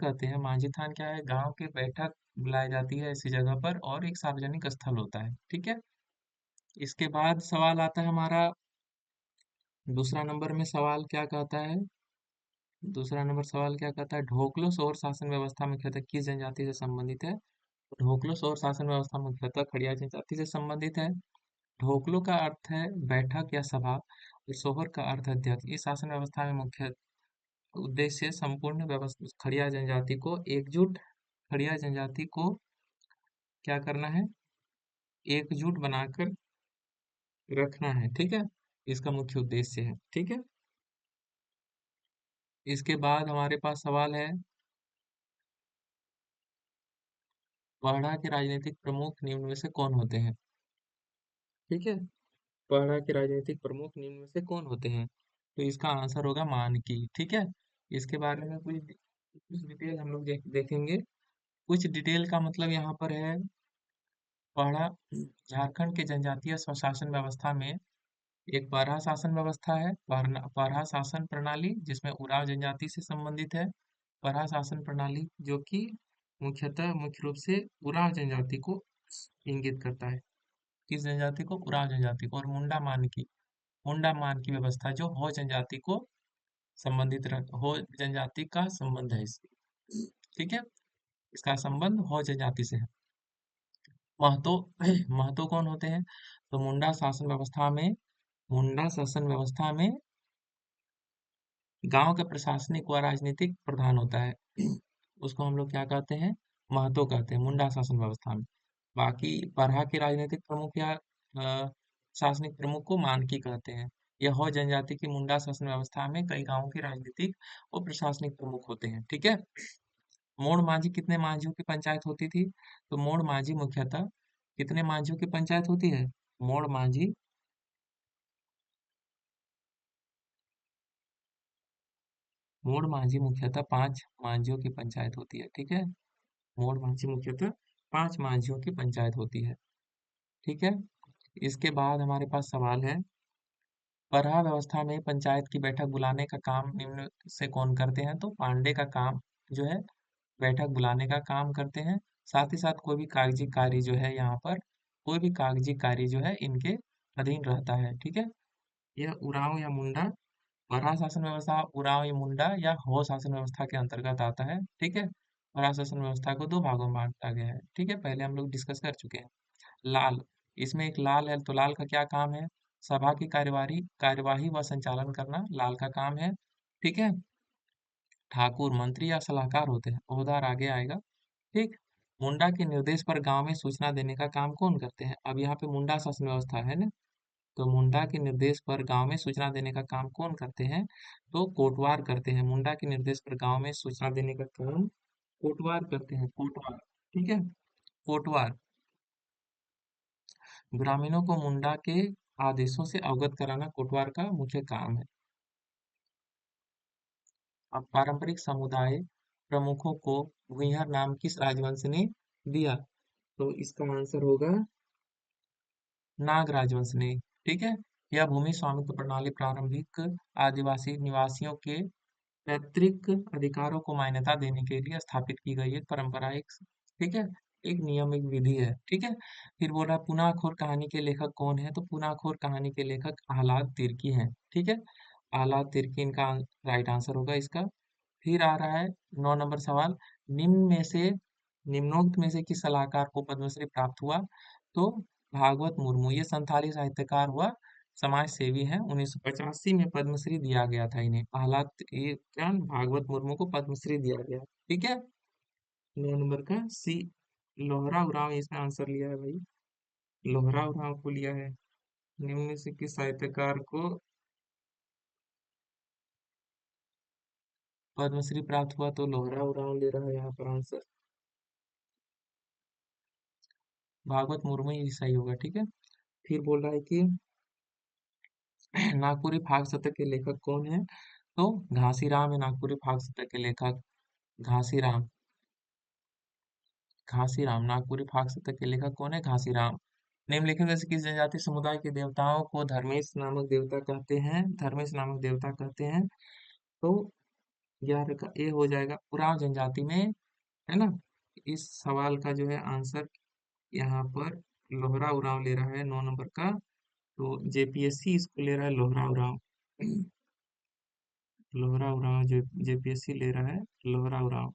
कहते हैं, माझी थान क्या है, गांव की बैठक बुलाई जाती है ऐसी जगह पर और एक सार्वजनिक स्थल होता है, ठीक है। इसके बाद सवाल आता है हमारा दूसरा नंबर में सवाल क्या कहता है, दूसरा नंबर सवाल क्या कहता है, ढोकलो सौर शासन व्यवस्था मुख्यतः किस जनजाति से संबंधित है। ढोकलो सौर शासन व्यवस्था मुख्यतः खड़िया जनजाति से संबंधित है। ढोकलो का अर्थ है बैठक या सभा और सोहर का अर्थ है अध्यक्ष। इस शासन व्यवस्था में मुख्य उद्देश्य संपूर्ण व्यवस्था खड़िया जनजाति को एकजुट, खड़िया जनजाति को क्या करना है, एकजुट बनाकर रखना है, ठीक है। इसका मुख्य उद्देश्य है, ठीक है। इसके बाद हमारे पास सवाल है, पहड़ा के राजनीतिक प्रमुख निम्न में से कौन होते हैं, ठीक है। पहड़ा के राजनीतिक प्रमुख निम्न में से कौन होते हैं, तो इसका आंसर होगा मानकी, ठीक है। इसके बारे में कुछ कुछ डिटेल हम लोग देखेंगे। कुछ डिटेल का मतलब यहाँ पर है, पहड़ा झारखंड के जनजातीय स्वशासन व्यवस्था में एक पारहा शासन व्यवस्था है, पारहा शासन प्रणाली जिसमें उराव जनजाति से संबंधित है। पारहा शासन प्रणाली जो कि मुख्य रूप से उराव जनजाति को इंगित करता है। किस जनजाति को, उराव जनजाति को। और मुंडा मान की व्यवस्था जो हो जनजाति को हो जनजाति का संबंध है इससे, ठीक है। इसका संबंध हो जनजाति से है। महतो महतो कौन होते हैं, तो मुंडा शासन व्यवस्था में गांव का प्रशासनिक व राजनीतिक प्रधान होता है, उसको हम लोग क्या कहते हैं, महतो कहते हैं मुंडा शासन व्यवस्था में। बाकी परहा के राजनीतिक प्रमुख या शासनिक प्रमुख को मानकी कहते हैं। यह हो जनजाति की मुंडा शासन व्यवस्था में कई गांवों के राजनीतिक और प्रशासनिक प्रमुख होते हैं, ठीक है। मोड़ माझी कितने माझियों की पंचायत होती थी, तो मोड़ माझी मुख्यतः कितने माझियों की पंचायत होती है, मोड़ माझी मोड़ माझी मुख्यतः 5 माझियों की पंचायत होती है, ठीक है। मोड़ माझी मुख्यतः 5 माझियों की पंचायत होती है, ठीक है। इसके बाद हमारे पास सवाल है, परहा व्यवस्था में पंचायत की बैठक बुलाने का काम निम्न से कौन करते हैं, तो पांडे का काम जो है बैठक बुलाने का काम करते हैं। साथ ही साथ कोई भी कागजी कार्य जो है यहाँ पर, कोई भी कागजी कार्य जो है इनके अधीन रहता है, ठीक है। यह उरांव या मुंडा, परहा शासन व्यवस्था उरांव या मुंडा या हो शासन व्यवस्था के अंतर्गत आता है, ठीक है। परहा शासन व्यवस्था को दो भागों में बांटा गया है, ठीक है, पहले हम लोग डिस्कस कर चुके हैं। लाल, इसमें एक लाल है, तो लाल का क्या काम है, सभा की कार्यवाही कार्यवाही व संचालन करना लाल का काम है, ठीक है। ठाकुर मंत्री या सलाहकार होते हैं, ओहदार आगे आएगा, ठीक। मुंडा के निर्देश पर गांव में सूचना देने का काम कौन करते हैं, अब यहाँ पे मुंडा शासन व्यवस्था है ना, तो मुंडा के निर्देश पर गांव में सूचना देने का काम कौन करते हैं, तो कोटवार करते हैं। मुंडा के निर्देश पर गांव में सूचना देने का काम कोटवार करते हैं, कोटवार, ठीक है। कोटवार ग्रामीणों को मुंडा के आदेशों से अवगत कराना कोटवार का मुख्य काम है। अब पारंपरिक समुदाय प्रमुखों को भुइंहार नाम किस राजवंश ने दिया, तो इसका आंसर होगा नाग राजवंश ने, ठीक है। यह भूमि स्वामित्व प्रणाली प्रारंभिक आदिवासी निवासियों के पैतृक अधिकारों को मान्यता देने के लिए स्थापित की गई एक परंपरा, एक, ठीक है, एक नियम, एक विधि है, ठीक है। फिर बोल रहा है पुनाखोर कहानी के लेखक कौन है, तो पुनाखोर कहानी के लेखक आह्लाद तिर्की हैं, ठीक है। आह्लाद तिर्की इनका राइट आंसर होगा इसका। फिर आ रहा है 9 नंबर सवाल, निम्न में से निम्नोक्त में से किस सलाहकार को पद्मश्री प्राप्त हुआ, तो भागवत मुर्मू, ये संथाली साहित्यकार हुआ, समाज सेवी हैं। 1985 में पद्मश्री दिया गया था इन्हें, ये क्या, भागवत मुर्मू को पद्मश्री दिया गया, ठीक है। 9 नंबर का सी, लोहरा उरांव इसका आंसर लिया है भाई, लोहरा उरांव को लिया है। निम्न में से किस साहित्यकार को पद्मश्री प्राप्त हुआ, तो लोहरा उरांव ले रहा है यहाँ पर आंसर, भागवत मुर्मू ही सही होगा, ठीक है। फिर बोल रहा है कि नागपुरी फाग शतक के लेखक कौन है, तो घासीराम है नागपुरी फाग शतक के लेखक, घासीराम, घासीराम नागपुरी फाग शतक के लेखक कौन है, घासीराम। निम्नलिखित में से किस जनजाति समुदाय के देवताओं को धर्मेश नामक देवता कहते हैं, धर्मेश नामक देवता कहते हैं, तो 11 का ए हो जाएगा उरांव जनजाति में, है ना। इस सवाल का जो है आंसर यहाँ पर लोहरा उरांव ले रहा है 9 नंबर का। तो जेपीएससी इसको ले रहा है लोहरा उरांव। लोहरा उरांव जो जेपीएससी ले रहा है लोहरा उरांव।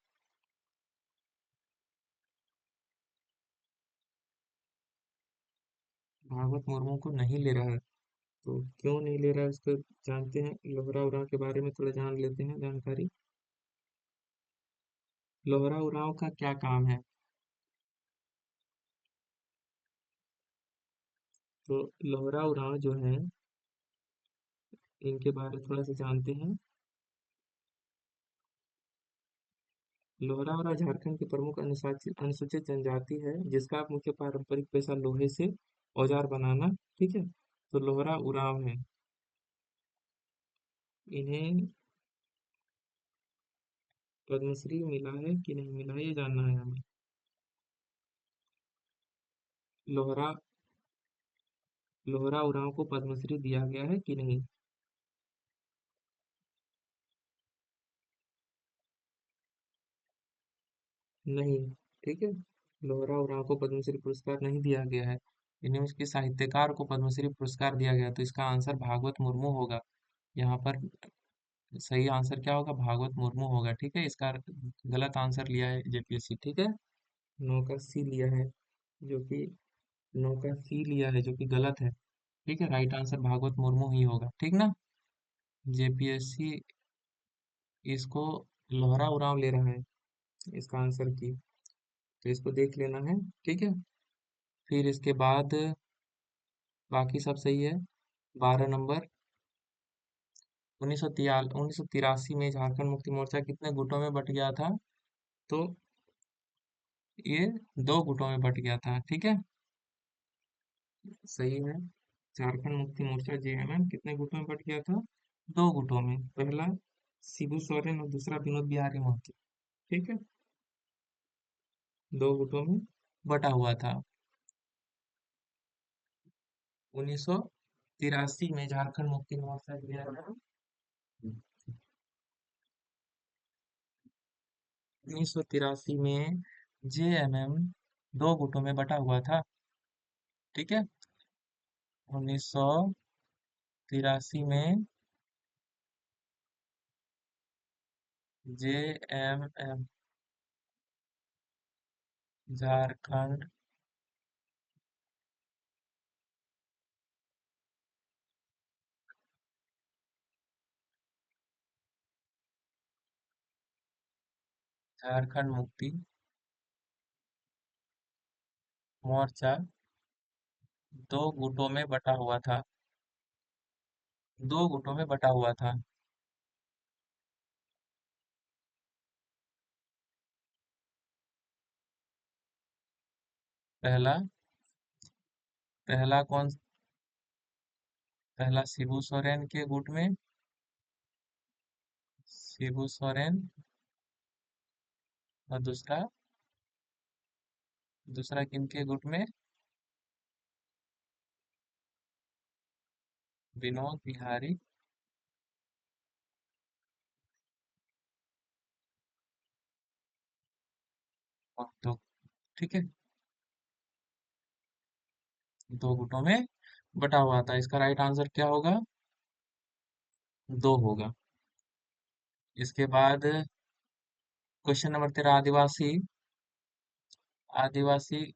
भागवत मुर्मू को नहीं ले रहा है, तो क्यों नहीं ले रहा है उसको जानते हैं। लोहरा उरांव के बारे में थोड़ा जान लेते हैं जानकारी। लोहरा उरांव का क्या काम है, तो लोहरा उरांव जो है इनके बारे में थोड़ा सा जानते हैं। लोहरा उरांव झारखंड की प्रमुख अनुसूचित जनजाति है जिसका मुख्य पारंपरिक पेशा लोहे से औजार बनाना, ठीक है। तो लोहरा उरांव है, इन्हें पद्मश्री मिला है कि नहीं मिला है ये जानना है हमें। लोहरा लोहरा उरांव को पद्मश्री दिया गया है कि नहीं। नहीं, ठीक है। लोहरा उरांव को पद्मश्री पुरस्कार नहीं दिया गया है, इन्हें उसके साहित्यकार को पद्मश्री पुरस्कार दिया गया, तो इसका आंसर भागवत मुर्मू होगा। यहाँ पर सही आंसर क्या होगा, भागवत मुर्मू होगा, ठीक है। इसका गलत आंसर लिया है जेपीएससी, ठीक है। 9 का सी लिया है, जो कि 9 का सी लिया है जो कि गलत है, ठीक है। राइट आंसर भागवत मुर्मू ही होगा, ठीक ना। जेपीएससी इसको लोहरा उरांव ले रहा है इसका आंसर की, तो इसको देख लेना है, ठीक है। फिर इसके बाद बाकी सब सही है। 12 नंबर, 1983 में झारखंड मुक्ति मोर्चा कितने गुटों में बट गया था, तो ये 2 गुटों में बट गया था, ठीक है। सही है। झारखंड मुक्ति मोर्चा जेएमएम कितने गुटों में बट गया था, 2 गुटों में। पहला शिबू सोरेन और दूसरा विनोद बिहारी महतो, ठीक है। 2 गुटों में बटा हुआ था। 1983 में झारखंड मुक्ति मोर्चा जेएमएम 1983 में जेएमएम 2 गुटों में बटा हुआ था, ठीक है। 1983 में जेएमएम झारखंड झारखंड मुक्ति मोर्चा 2 गुटों में बटा हुआ था, 2 गुटों में बटा हुआ था। पहला पहला कौन, पहला शिबू सोरेन के गुट में, शिबू सोरेन, और दूसरा दूसरा किनके गुट में, विनोद बिहारी महतो, ठीक है। 2 गुटों में बटा हुआ था, इसका राइट आंसर क्या होगा, 2 होगा। इसके बाद क्वेश्चन नंबर 13, आदिवासी आदिवासी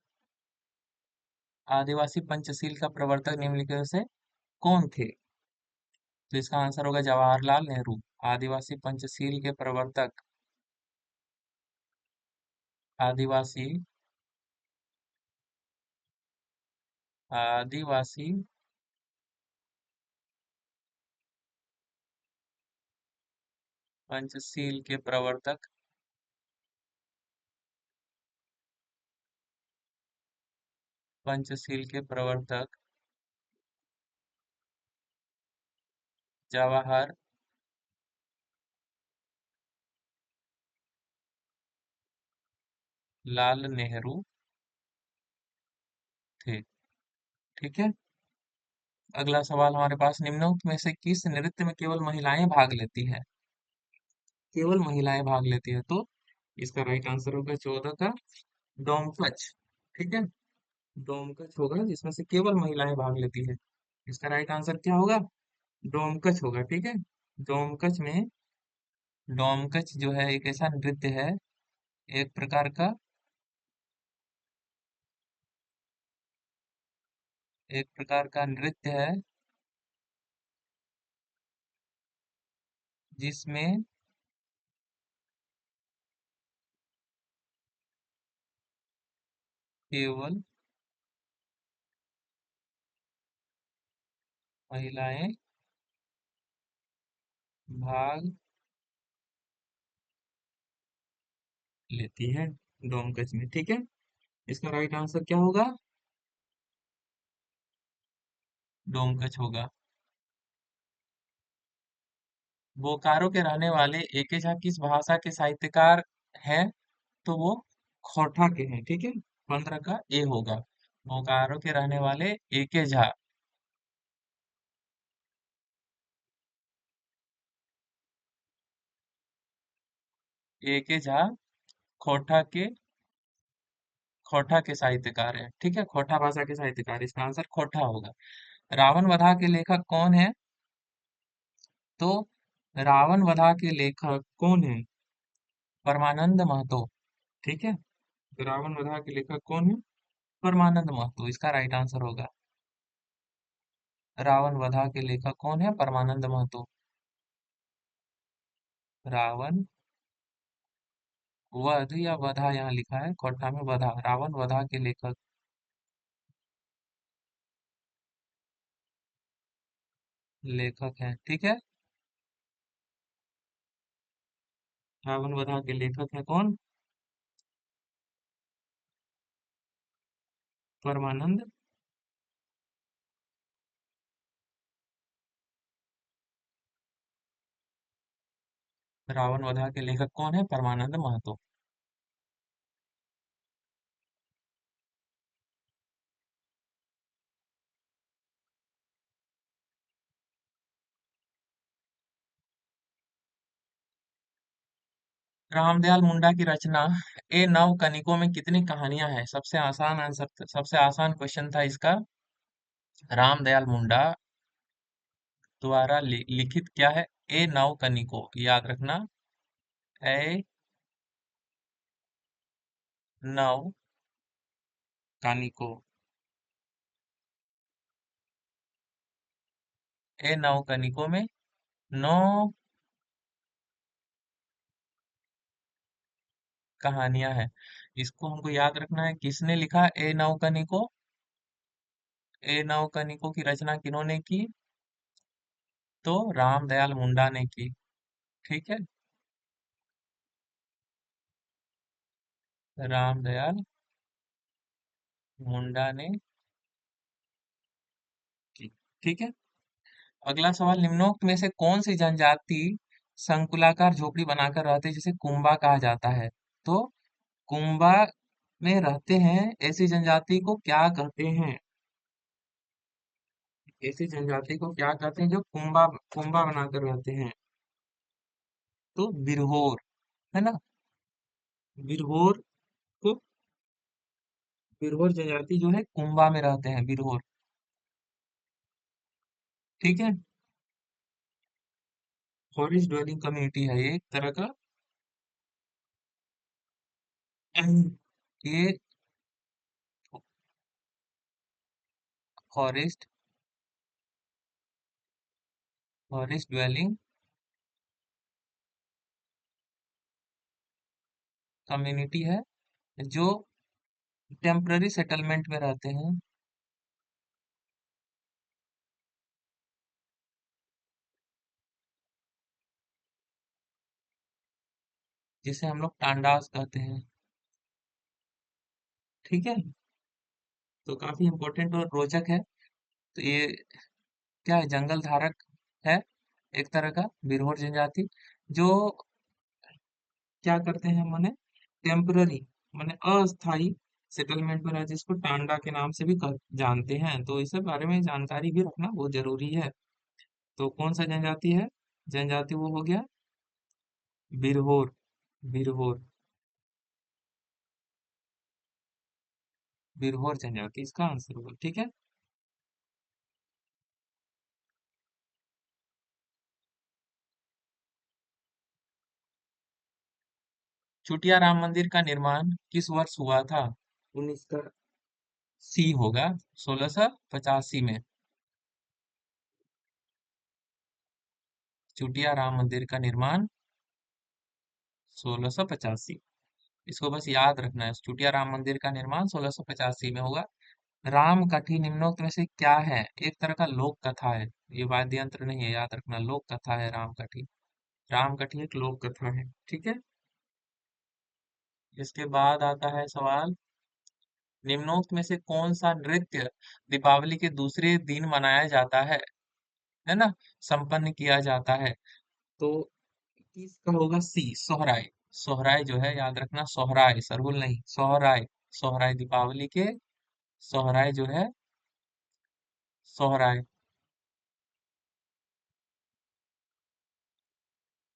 आदिवासी पंचशील का प्रवर्तक निम्नलिखित में से कौन थे, तो इसका आंसर होगा जवाहरलाल नेहरू। आदिवासी पंचशील के प्रवर्तक, आदिवासी आदिवासी पंचशील के प्रवर्तक, पंचशील के प्रवर्तक जवाहर लाल नेहरू थे, ठीक है। अगला सवाल हमारे पास, निम्नोक्त में से किस नृत्य में केवल महिलाएं भाग लेती हैं, केवल महिलाएं भाग लेती है, तो इसका राइट आंसर होगा 14 का डोमकच। ठीक है, डोमकच होगा जिसमें से केवल महिलाएं भाग लेती है। इसका राइट आंसर क्या होगा? डोमकच होगा। ठीक है, डोमकच में, डोमकच जो है एक ऐसा नृत्य है, एक प्रकार का, एक प्रकार का नृत्य है जिसमें केवल महिलाएं भाग लेती है डोमकच में। ठीक है, इसका राइट आंसर क्या होगा? डोमकच होगा। बोकारो के रहने वाले एके झा किस भाषा के साहित्यकार हैं? तो वो खोरठा के हैं। ठीक है, 15 का ए होगा। बोकारो के रहने वाले एके झा, एके झा खोरठा के, खोरठा के साहित्यकार हैं। ठीक है, खोरठा भाषा के साहित्यकार, इसका आंसर खोरठा होगा। रावण वधा के लेखक कौन है? तो रावण वधा के लेखक कौन है? परमानंद महतो। ठीक है, रावण वधा के लेखक कौन है? परमानंद महतो, इसका राइट आंसर होगा। रावण वधा के लेखक कौन है? परमानंद महतो। रावण वध या वधा यहाँ लिखा है, खोरठा में वधा, रावण वधा के लेखक, लेखक हैं। ठीक है, रावण वधा के लेखक है कौन? परमानंद, रावण वधा के लेखक कौन है? परमानंद महतो। रामदयाल मुंडा की रचना ए नव कनिकों में कितनी कहानियां हैं? सबसे आसान आंसर, सबसे आसान क्वेश्चन था इसका। रामदयाल मुंडा द्वारा लिखित क्या है? ए नव कनिको, याद रखना। ए नव कनिको, ए नव कनिकों में 9 कहानियां हैं। इसको हमको याद रखना है, किसने लिखा ए नव कनिको? ए नव कनिको की रचना किन्होंने की? तो रामदयाल मुंडा ने की। ठीक है, रामदयाल मुंडा ने की। ठीक है, अगला सवाल, निम्नोक्त में से कौन सी जनजाति संकुलाकार झोपड़ी बनाकर रहते हैं जिसे कुंबा कहा जाता है? तो कुंबा में रहते हैं ऐसी जनजाति को क्या कहते हैं? ऐसी जनजाति को क्या कहते हैं जो कुंबा, कुंबा बनाकर रहते हैं? तो बिरहोर, है ना, बिरहोर को, बिरहोर जनजाति जो है कुंबा में रहते हैं, बिरहोर। ठीक है, फॉरेस्ट ड्वेलिंग कम्युनिटी है ये एक तरह का। ये फॉरेस्ट, फॉरेस्ट ड्वेलिंग कम्युनिटी है जो टेम्पररी सेटलमेंट में रहते हैं, जिसे हम लोग टांडास कहते हैं। ठीक है, तो काफी इंपॉर्टेंट और रोचक है। तो ये क्या है? जंगल धारक है एक तरह का, बिरहोर जनजाति, जो क्या करते हैं माने टेम्पररी, माने अस्थाई सेटलमेंट में रहते, जिसको टांडा के नाम से भी जानते हैं। तो इस सब बारे में जानकारी भी रखना बहुत जरूरी है। तो कौन सा जनजाति है? जनजाति वो हो गया बिरहोर, बिरहोर, बिरहोर जनजाति इसका आंसर होगा, ठीक है। चुटिया राम मंदिर का निर्माण किस वर्ष हुआ था? 19 का सी होगा, 1685 में। चुटिया राम मंदिर का निर्माण 1685। इसको बस याद रखना है, चुटिया राम मंदिर का निर्माण 1685 में होगा। राम कथी निम्नोक्त में से क्या है? एक तरह का लोक कथा है, ये वाद्य यंत्र नहीं है, याद रखना, लोक कथा है राम कथी। राम कथी एक लोक कथा है, ठीक है। इसके बाद आता है सवाल, निम्नोक्त में से कौन सा नृत्य दीपावली के दूसरे दिन मनाया जाता है ना, संपन्न किया जाता है? तो इसका होगा सी, सोहराय। सोहराय जो है, याद रखना, सोहराय, सरहुल नहीं, सोहराय। सोहराय दीपावली के, सोहराय जो है, सोहराय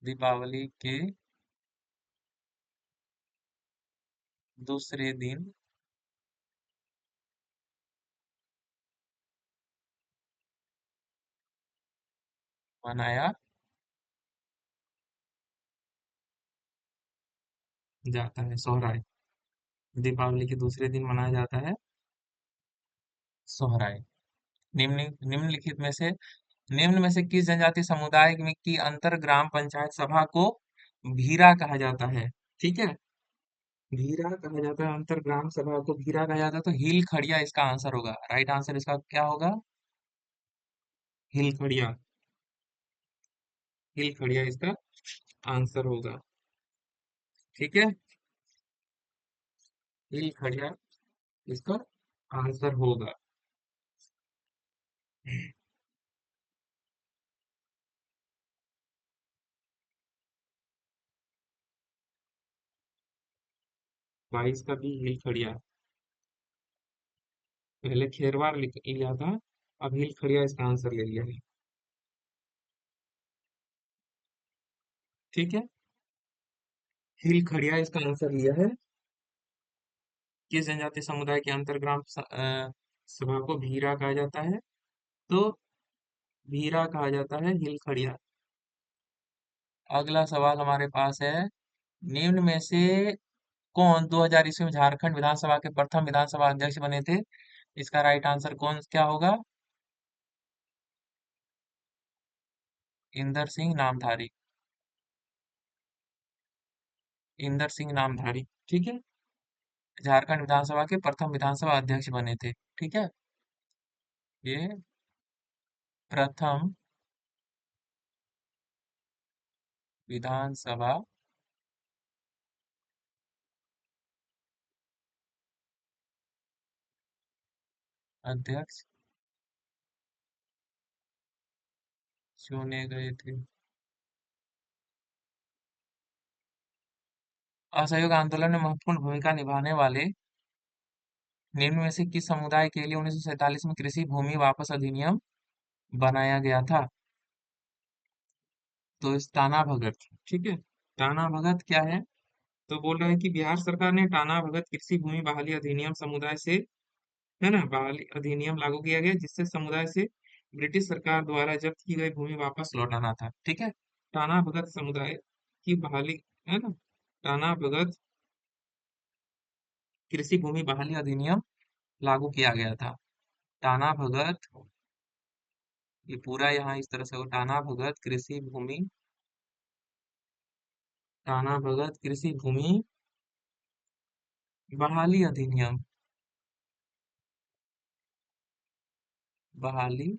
दीपावली के दूसरे दिन मनाया जाता है, सोहराय। दीपावली के दूसरे दिन मनाया जाता है सोहराय। निम्न निम्नलिखित में से, निम्न में से किस जनजाति समुदाय में की अंतर ग्राम पंचायत सभा को भीरा कहा जाता है? ठीक है, भीरा कहा जाता है, अंतर ग्राम सभा को भीरा कहा जाता है, तो हिल खड़िया इसका आंसर होगा। राइट आंसर इसका क्या होगा? हिल खड़िया, हिल खड़िया इसका आंसर होगा, ठीक है। हिल खड़िया इसका आंसर होगा। 22 का भी हिल खड़िया, पहले खेरवार लिया था, अब हिल खड़िया इसका आंसर ले लिया है, ठीक है। हिल खड़िया इसका आंसर लिया है। किस जनजातीय समुदाय के अंतर्ग्राम सभा को भीरा कहा जाता है? तो भीरा कहा जाता है हिल खड़िया। अगला सवाल हमारे पास है, निम्न में से कौन 2000 ईस्वी में झारखंड विधानसभा के प्रथम विधानसभा अध्यक्ष बने थे? इसका राइट आंसर कौन क्या होगा? इंदर सिंह नामधारी, इंदर सिंह नामधारी, ठीक है। झारखंड विधानसभा के प्रथम विधानसभा अध्यक्ष बने थे, ठीक है। ये प्रथम विधानसभा अध्यक्ष चुने गए थे। असहयोग आंदोलन में महत्वपूर्ण भूमिका निभाने वाले निम्न में से किस समुदाय के लिए 1947 में कृषि भूमि वापस अधिनियम बनाया गया था? तो इस टाना भगत, ठीक है। टाना भगत क्या है? तो बोल रहा है कि बिहार सरकार ने टाना भगत कृषि भूमि बहाली अधिनियम समुदाय से, है ना, बहाली अधिनियम लागू किया गया, जिससे समुदाय से ब्रिटिश सरकार द्वारा जब्त की गई भूमि वापस लौटाना था, ठीक है। टाना भगत समुदाय की बहाली, है ना, टाना भगत कृषि भूमि बहाली अधिनियम लागू किया गया था। टाना भगत, ये पूरा यहाँ इस तरह से हो, टाना भगत कृषि भूमि, टाना भगत कृषि भूमि बहाली अधिनियम, बहाली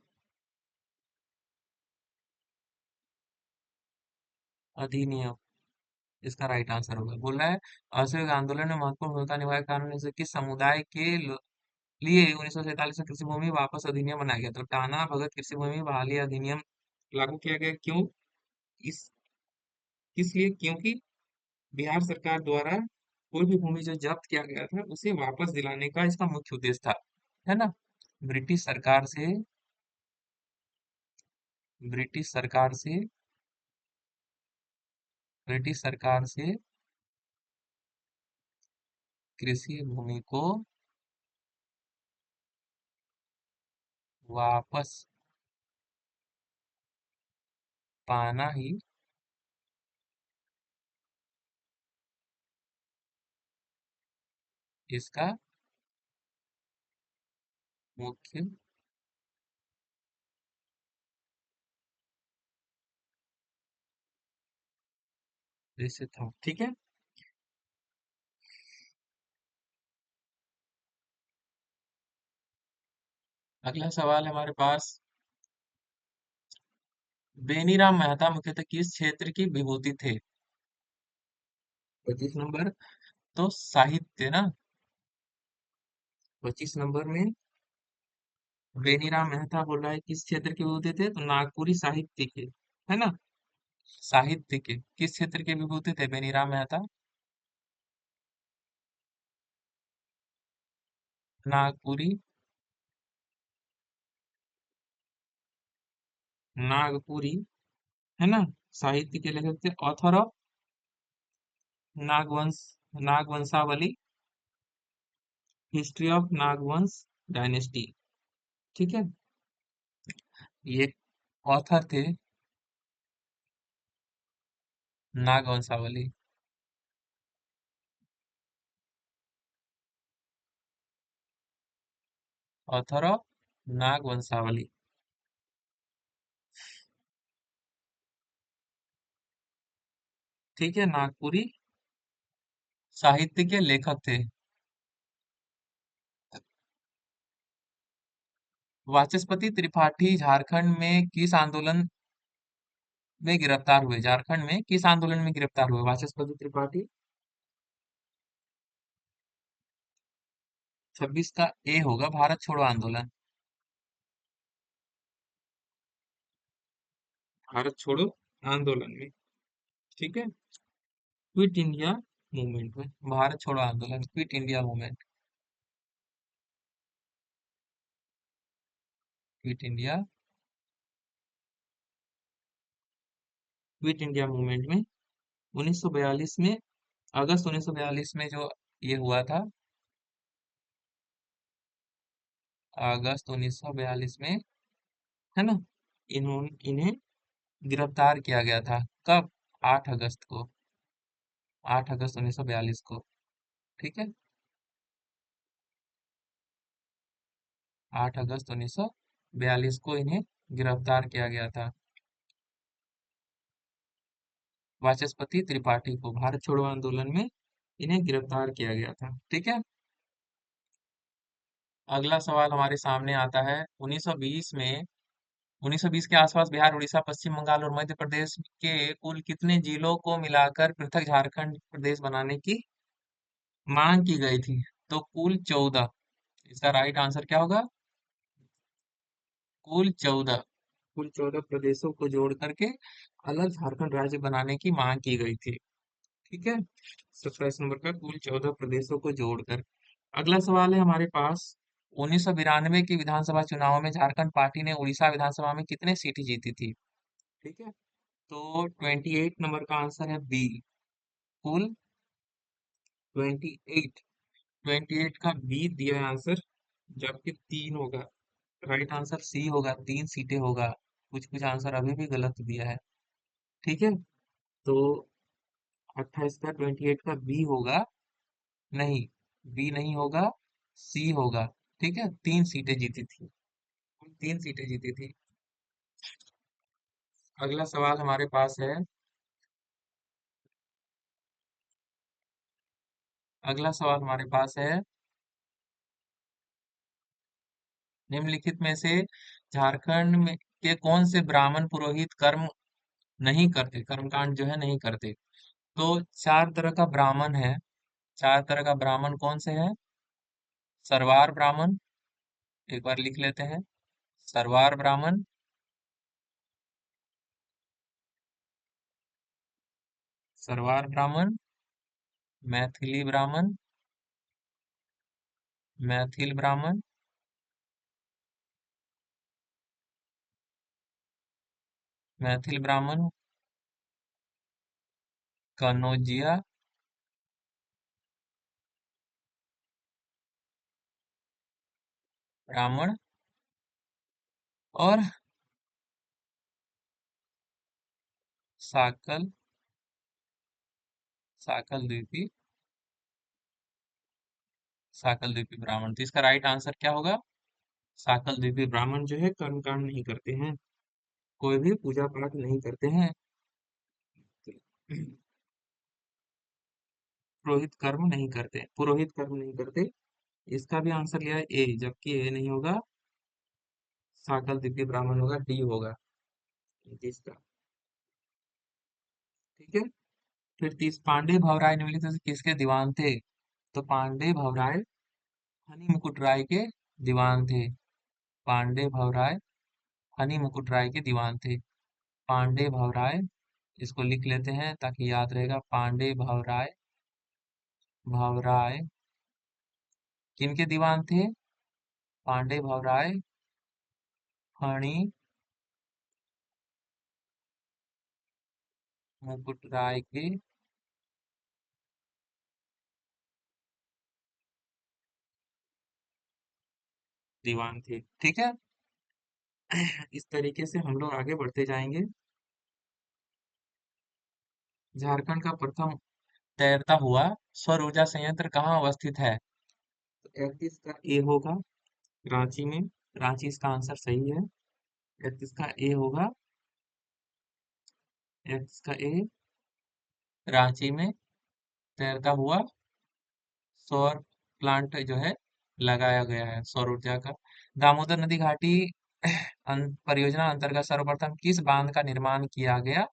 अधिनियम इसका राइट आंसर होगा। बोल रहा है, असहयोग आंदोलन में महत्वपूर्ण भूमिका निभाए कारण से किस समुदाय के लिए 1947 में कृषि भूमि वापस अधिनियम बनाया गया? तो टाना भगत कृषि भूमि बहाली अधिनियम लागू किया गया, क्यों? इस किस लिए? क्योंकि बिहार सरकार द्वारा कोई भी भूमि जो जब्त किया गया था उसे वापस दिलाने का इसका मुख्य उद्देश्य था, है ना। ब्रिटिश सरकार से, ब्रिटिश सरकार से ब्रिटिश सरकार से कृषि भूमि को वापस पाना ही इसका मुख्य उद्देश्य था। ठीक है। अगला सवाल है हमारे पास, बेनीराम मेहता मुख्यतः किस क्षेत्र की विभूति थे? 25 नंबर, तो साहित्य ना। 25 नंबर में बेनीराम मेहता बोल रहा है किस क्षेत्र के विभूति थे, तो नागपुरी साहित्य के, है ना। साहित्य के किस क्षेत्र के विभूति थे बेनीराम मेहता? नागपुरी, नागपुरी, है ना, साहित्य के लेखक थे। Author of Nagvansh, Nagvanshavali, history of Nagvansh dynasty. ठीक है, ये ऑथर थे नागवंशावली, ऑथर ऑफ नागवंशावली। ठीक है, नागपुरी साहित्य के लेखक थे। वाचस्पति त्रिपाठी झारखंड में किस आंदोलन में गिरफ्तार हुए? झारखंड में किस आंदोलन में गिरफ्तार हुए वाचस्पति त्रिपाठी? 26 का ए होगा, भारत छोड़ो आंदोलन। भारत छोड़ो आंदोलन में। ठीक है, क्विट इंडिया मूवमेंट में, भारत छोड़ो आंदोलन, quit India movement, quit India, quit India movement में 1942 में, अगस्त 1942 में जो ये हुआ था, अगस्त 1942 में, है ना, इन्हें गिरफ्तार किया गया था। कब? 8 अगस्त को, 8 अगस्त 1942 को। ठीक है, 8 अगस्त 1942 को इन्हें गिरफ्तार किया गया था, वाचस्पति त्रिपाठी को, भारत छोड़ो आंदोलन में इन्हें गिरफ्तार किया गया था। ठीक है, अगला सवाल हमारे सामने आता है, 1920 में, 1920 के आसपास बिहार, उड़ीसा, पश्चिम बंगाल और मध्य प्रदेश के कुल कितने जिलों को मिलाकर पृथक झारखंड प्रदेश बनाने की मांग की गई थी? तो कुल 14। इसका राइट आंसर क्या होगा? कुल 14, कुल 14 प्रदेशों को जोड़ करके अलग झारखंड राज्य बनाने की मांग की गई थी। ठीक है, 27 नंबर का, कुल 14 प्रदेशों को जोड़कर। अगला सवाल है हमारे पास, 1992 के विधानसभा चुनाव में झारखंड पार्टी ने उड़ीसा विधानसभा में कितने सीटें जीती थी? ठीक है, तो 28 नंबर का आंसर है बी, कुल 28, 28 का बी दिया है आंसर, जबकि 3 होगा। राइट आंसर सी होगा, 3 सीटें होगा। कुछ कुछ आंसर अभी भी गलत दिया है। ठीक है, तो 28 का 28 का बी होगा, नहीं, बी नहीं होगा, सी होगा। ठीक है, 3 सीटें जीती थी, 3 सीटें जीती थी। अगला सवाल हमारे पास है, अगला सवाल हमारे पास है, निम्नलिखित में से झारखंड में के कौन से ब्राह्मण पुरोहित कर्म नहीं करते, कर्मकांड जो है नहीं करते? तो 4 तरह का ब्राह्मण है, 4 तरह का ब्राह्मण कौन से है? सरवार ब्राह्मण, एक बार लिख लेते हैं, सरवार ब्राह्मण, सरवार ब्राह्मण, मैथिली ब्राह्मण, मैथिल ब्राह्मण, मैथिल ब्राह्मण, कनौजिया, ब्राह्मण, और साकल, साकल द्वीपी, साकल द्वीपी ब्राह्मण। तो इसका राइट आंसर क्या होगा? साकल द्वीपी ब्राह्मण जो है कर्मकांड नहीं करते हैं, कोई भी पूजा पाठ नहीं करते हैं। पुरोहित कर्म नहीं करते, पुरोहित कर्म नहीं करते। इसका भी आंसर लिया है ए, जबकि ए नहीं होगा, साकल द्वीपी ब्राह्मण होगा, डी होगा इसका। ठीक है। फिर तीस, पांडे भवराय निम्नलिखित में से किसके दीवान थे? तो पांडे भवराय हनी मुकुट राय के दीवान थे। पांडे भवराय हनी मुकुट राय के दीवान थे। पांडे भवराय, इसको लिख लेते हैं ताकि याद रहेगा। पांडे भवराय, भवराय किनके दीवान थे? पांडे भवराय हनी मुकुट राय के दीवान थे। ठीक है। इस तरीके से हम लोग आगे बढ़ते जाएंगे। झारखंड का प्रथम तैरता हुआ सौर ऊर्जा संयंत्र कहाँ अवस्थित है? तो 31 का ए होगा, रांची में। रांची इसका आंसर सही है। 31 का ए होगा, 31 का ए रांची में तैरता हुआ सौर प्लांट जो है लगाया गया है, सौर ऊर्जा का। दामोदर नदी घाटी परियोजना अंतर्गत सर्वप्रथम किस बांध का निर्माण किया गया?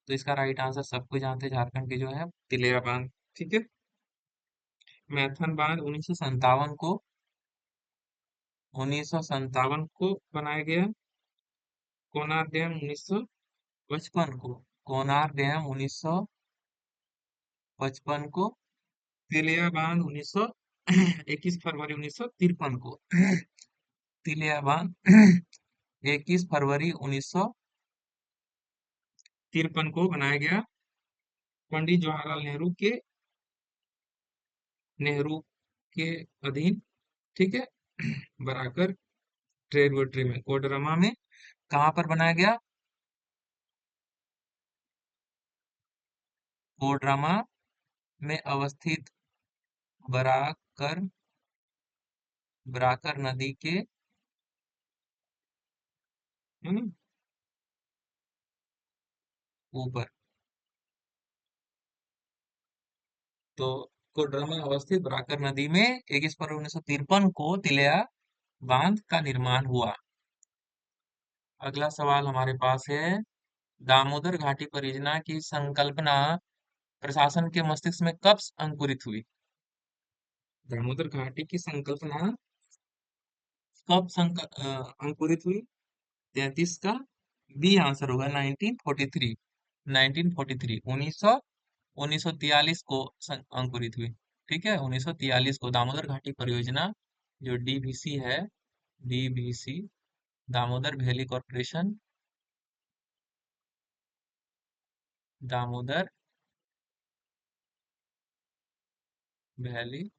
तो इसका राइट आंसर सबको जानते हैं, झारखंड के जो है तिलेरा बांध। ठीक है। मैथन बांध 1957 को, 1957 को बनाया गया। कोनार डैम 1955 को, कोनार डैम 1955 को। तिलिया बांध 1900 21 फरवरी 1953 को। तिलिया बांध 21 फरवरी 1953 को बनाया गया, पंडित जवाहरलाल नेहरू के अधीन। ठीक है। बराकर ट्रेडवोट्री में, कोडरमा में। कहाँ पर बनाया गया? कोडरमा में अवस्थित बराकर, बराकर नदी के, है ना, ऊपर। तो कोडरमा में अवस्थित बराकर नदी में 21 फरवरी 1953 को तिलिया बांध का निर्माण हुआ। अगला सवाल हमारे पास है, दामोदर घाटी परियोजना की संकल्पना प्रशासन के मस्तिष्क में कब अंकुरित हुई? दामोदर घाटी की संकल्पना कब अंकुरित हुई? 33 का बी आंसर होगा, 1943। 1943, 1943 को अंकुरित हुई। ठीक है, 1943 को दामोदर घाटी परियोजना जो डीवीसी है, DVC, Damodar valley corporation, Damodar valley,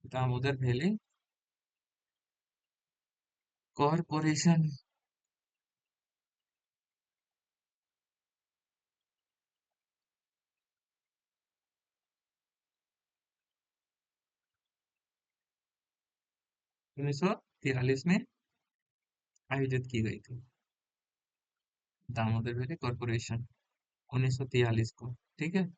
Damodar valley corporation 1943 में आयोजित की गई थी, दामोदर वैली कॉर्पोरेशन 1943 को। ठीक है।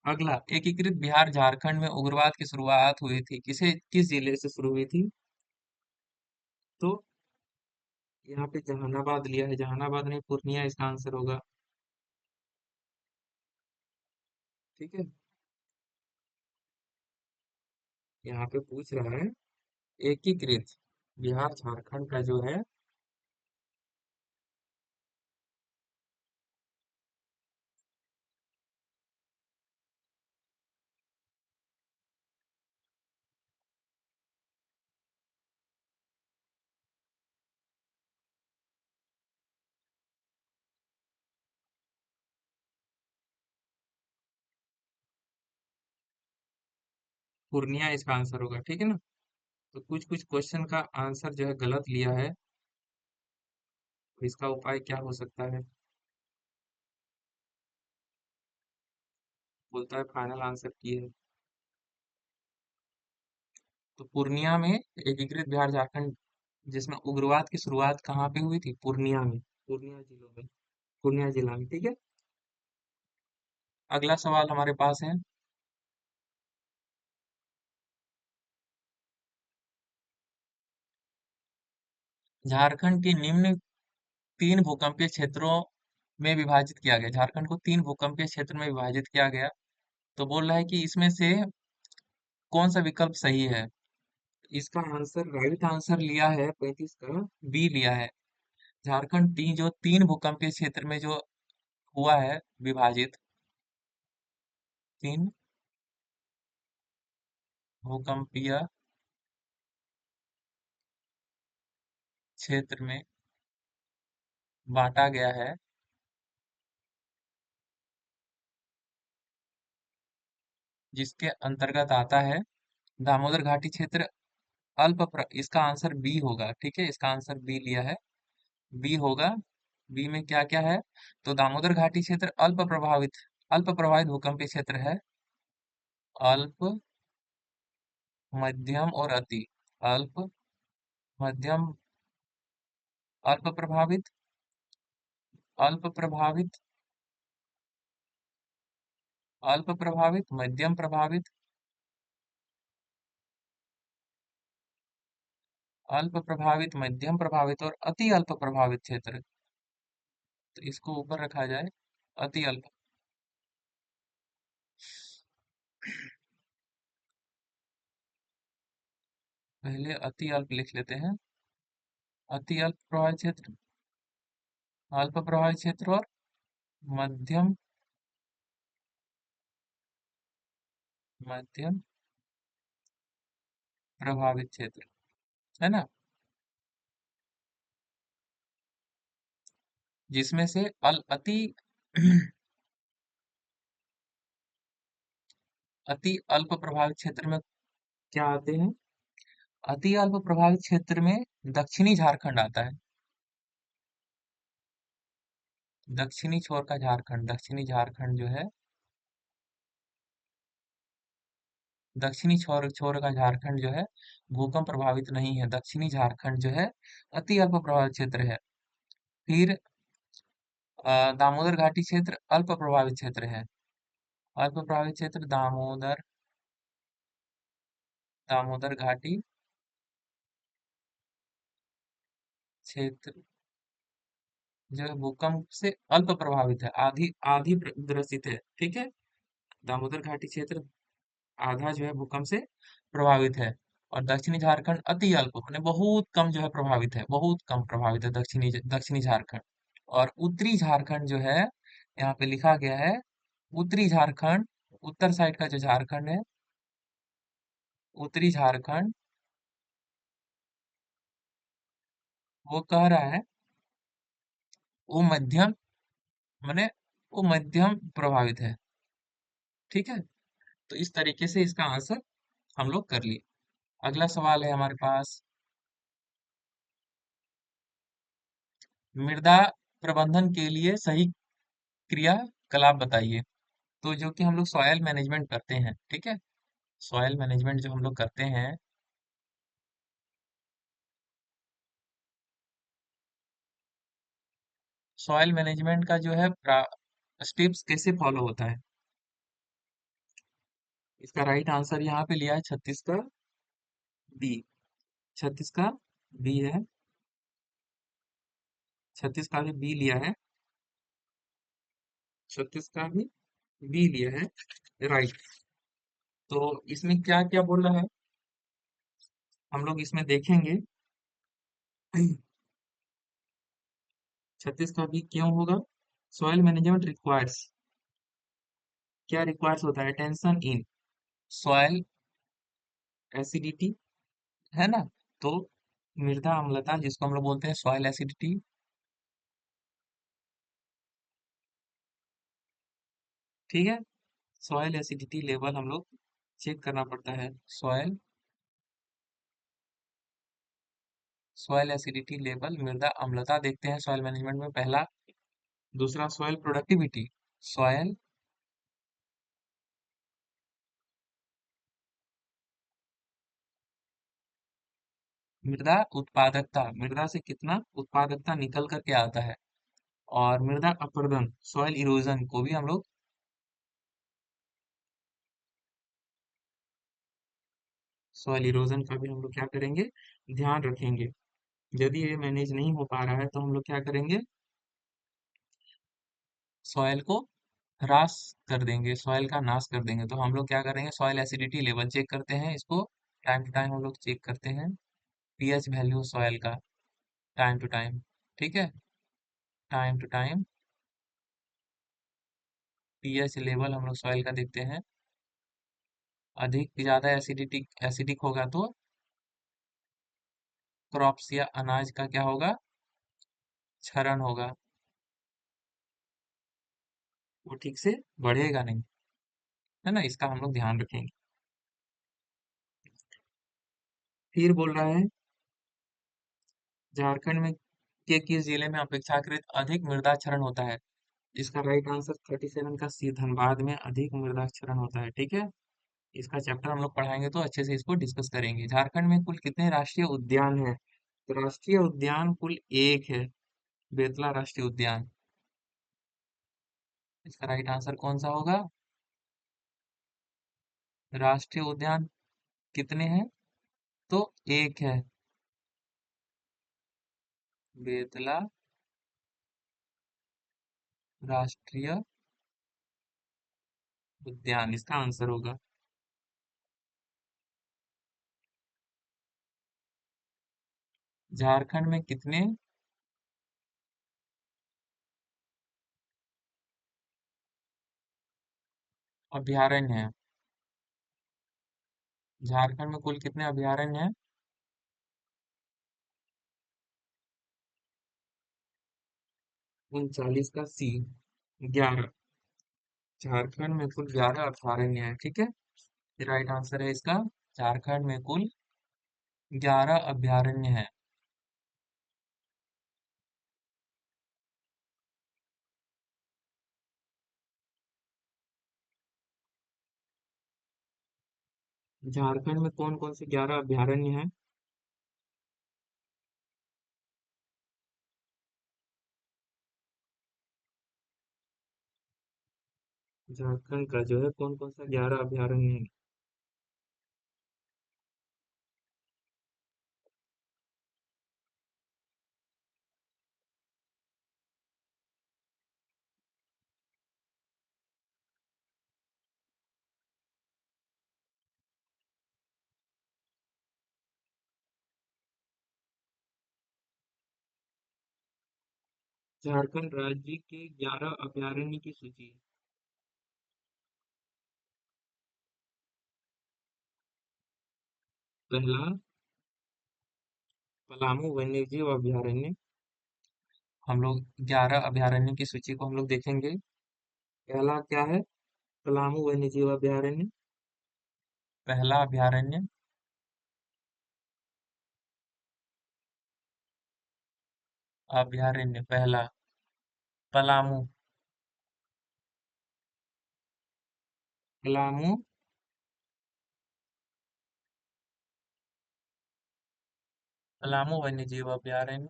अगला, एकीकृत बिहार झारखंड में उग्रवाद की शुरुआत हुई थी, किस जिले से शुरू हुई थी? तो यहाँ पे जहानाबाद लिया है, जहानाबाद नहीं, पूर्णिया इसका आंसर होगा। ठीक है। यहाँ पे पूछ रहा है एकीकृत बिहार झारखंड का जो है, पूर्णिया इसका आंसर होगा, ठीक है ना। तो कुछ कुछ क्वेश्चन का आंसर जो है गलत लिया है, तो इसका उपाय क्या हो सकता है? बोलता है फाइनल आंसर की है। तो पूर्णिया में एकीकृत बिहार झारखंड, जिसमें उग्रवाद की शुरुआत कहाँ पे हुई थी? पूर्णिया में, पूर्णिया जिलों में, पूर्णिया जिला में, ठीक है। अगला सवाल हमारे पास है, झारखंड के निम्न तीन भूकंपीय क्षेत्रों में विभाजित किया गया। झारखंड को तीन भूकंपीय क्षेत्र में विभाजित किया गया। तो बोल रहा है कि इसमें से कौन सा विकल्प सही है? इसका आंसर, राइट आंसर लिया है 35 का, बी लिया है। झारखंड जो तीन भूकंपीय क्षेत्र में जो हुआ है विभाजित, तीन भूकंपीय क्षेत्र में बांटा गया है, जिसके अंतर्गत आता है दामोदर घाटी क्षेत्र, इसका आंसर बी होगा, ठीक है। इसका आंसर बी लिया है, बी होगा। बी में क्या क्या है? तो दामोदर घाटी क्षेत्र अल्प प्रभावित भूकंपीय क्षेत्र है। अल्प, मध्यम और अति। अल्प, मध्यम, अल्प प्रभावित, अल्प प्रभावित, अल्प प्रभावित, मध्यम प्रभावित, अल्प प्रभावित, मध्यम प्रभावित और अति अल्प प्रभावित क्षेत्र। तो इसको ऊपर रखा जाए, अति अल्प। पहले अति अल्प लिख लेते हैं। अति अल्प प्रभावित क्षेत्र, अल्प प्रभावित क्षेत्र और मध्यम, मध्यम प्रभावित क्षेत्र, है ना। जिसमें से अल अति अति अल्प प्रभावित क्षेत्र में क्या आते हैं? अति अल्प प्रभावित क्षेत्र में दक्षिणी झारखंड आता है। दक्षिणी छोर का झारखंड, दक्षिणी झारखंड जो है, दक्षिणी छोर छोर का झारखंड जो है भूकंप प्रभावित नहीं है। दक्षिणी झारखंड जो है अति अल्प प्रभावित क्षेत्र है। फिर दामोदर घाटी क्षेत्र अल्प प्रभावित क्षेत्र है। अल्प प्रभावित क्षेत्र दामोदर, दामोदर घाटी क्षेत्र जो है भूकंप से अल्प प्रभावित है, आधी आधी ग्रसित है, ठीक है। दामोदर घाटी क्षेत्र आधा जो है भूकंप से प्रभावित है। और दक्षिणी झारखंड अति अल्प, माने बहुत कम जो है प्रभावित है, बहुत कम प्रभावित है दक्षिणी दक्षिणी झारखंड। और उत्तरी झारखंड जो है, यहाँ पे लिखा गया है उत्तरी झारखंड, उत्तर साइड का जो झारखंड है, उत्तरी झारखंड, वो कह रहा है वो मध्यम, माने वो मध्यम प्रभावित है, ठीक है। तो इस तरीके से इसका आंसर हम लोग कर लिए। अगला सवाल है हमारे पास, मृदा प्रबंधन के लिए सही क्रियाकलाप बताइए। तो जो कि हम लोग सॉयल मैनेजमेंट करते हैं, ठीक है। सॉयल मैनेजमेंट जो हम लोग करते हैं, सॉयल मैनेजमेंट का जो है स्टेप्स कैसे फॉलो होता है? इसका राइट आंसर यहाँ पे लिया है 36 का बी, 36 का बी है, 36 का भी बी लिया है, 36 का भी बी लिया है, राइट। तो इसमें क्या क्या बोल रहा है, हम लोग इसमें देखेंगे। 36 का बी क्यों होगा? सॉइल मैनेजमेंट रिक्वायर्स, क्या रिक्वायर्स होता है? टेंशन इन सॉइल एसिडिटी, है ना। तो मृदा अम्लता जिसको हम लोग बोलते हैं सॉइल एसिडिटी, ठीक है। सॉइल एसिडिटी लेवल हम लोग चेक करना पड़ता है। सॉयल, सॉयल एसिडिटी लेवल, मृदा अम्लता देखते हैं सॉयल मैनेजमेंट में पहला। दूसरा सॉयल प्रोडक्टिविटी, सॉयल मृदा उत्पादकता, मृदा से कितना उत्पादकता निकल करके आता है। और मृदा अपरदन, सॉइल इरोजन को भी हम लोग, सॉइल इरोजन का भी हम लोग क्या करेंगे, ध्यान रखेंगे। यदि ये मैनेज नहीं हो पा रहा है तो हम लोग क्या करेंगे, सॉइल को ह्रास कर देंगे, सॉइल का नाश कर देंगे। तो हम लोग क्या करेंगे, सॉइल एसिडिटी लेवल चेक करते हैं, इसको टाइम टू टाइम हम लोग चेक करते हैं। पीएच वैल्यू सॉइल का टाइम टू टाइम, ठीक है, time to time pH level हम लोग सॉइल का देखते हैं। अधिक ज्यादा एसिडिटिक एसिडिक होगा तो क्रॉप्स या अनाज का क्या होगा, क्षरण होगा, वो ठीक से बढ़ेगा नहीं, है ना, इसका हम लोग ध्यान रखेंगे। फिर बोल रहा है, झारखंड में के किस जिले में अपेक्षाकृत अधिक मृदा क्षरण होता है। इसका राइट आंसर 37 का सी, धनबाद में अधिक मृदा क्षरण होता है, ठीक है। इसका चैप्टर हम लोग पढ़ाएंगे तो अच्छे से इसको डिस्कस करेंगे। झारखंड में कुल कितने राष्ट्रीय उद्यान हैं। तो राष्ट्रीय उद्यान कुल एक है, बेतला राष्ट्रीय उद्यान। इसका राइट आंसर कौन सा होगा, राष्ट्रीय उद्यान कितने हैं, तो एक है, बेतला राष्ट्रीय उद्यान इसका आंसर होगा। झारखंड में कितने अभयारण्य हैं, झारखंड में कुल कितने अभयारण्य हैं। 39 का सी, 11। झारखंड में कुल 11 अभयारण्य हैं, ठीक है, राइट आंसर है इसका। झारखंड में कुल 11 अभयारण्य हैं। झारखंड में कौन कौन से 11 अभयारण्य हैं। झारखंड का जो है कौन कौन सा 11 अभयारण्य है। झारखंड राज्य के 11 अभयारण्य की सूची। पहला पलामू वन्यजीव अभयारण्य, हम लोग 11 अभयारण्य की सूची को हम लोग देखेंगे। पहला क्या है, पलामू वन्यजीव अभयारण्य, पहला अभयारण्य। अभयारण्य पहला पलामू, पलामू पलामू वन्यजीव अभयारण्य,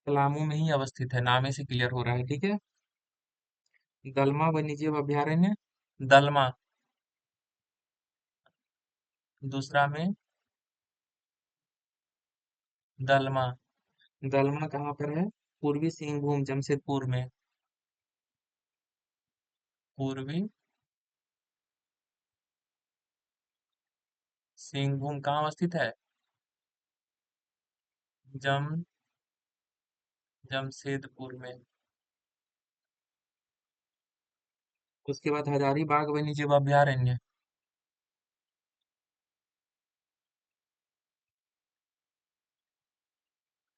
पलामू में ही अवस्थित है, नामे से क्लियर हो रहा है, ठीक है। दलमा वन्यजीव अभयारण्य, दलमा, दूसरा में दलमा, दलमा कहाँ पर है, पूर्वी सिंहभूम जमशेदपुर में, पूर्वी सिंहभूम कहाँ अवस्थित है, जम जमशेदपुर में। उसके बाद हजारीबाग वन्यजीव अभयारण्य,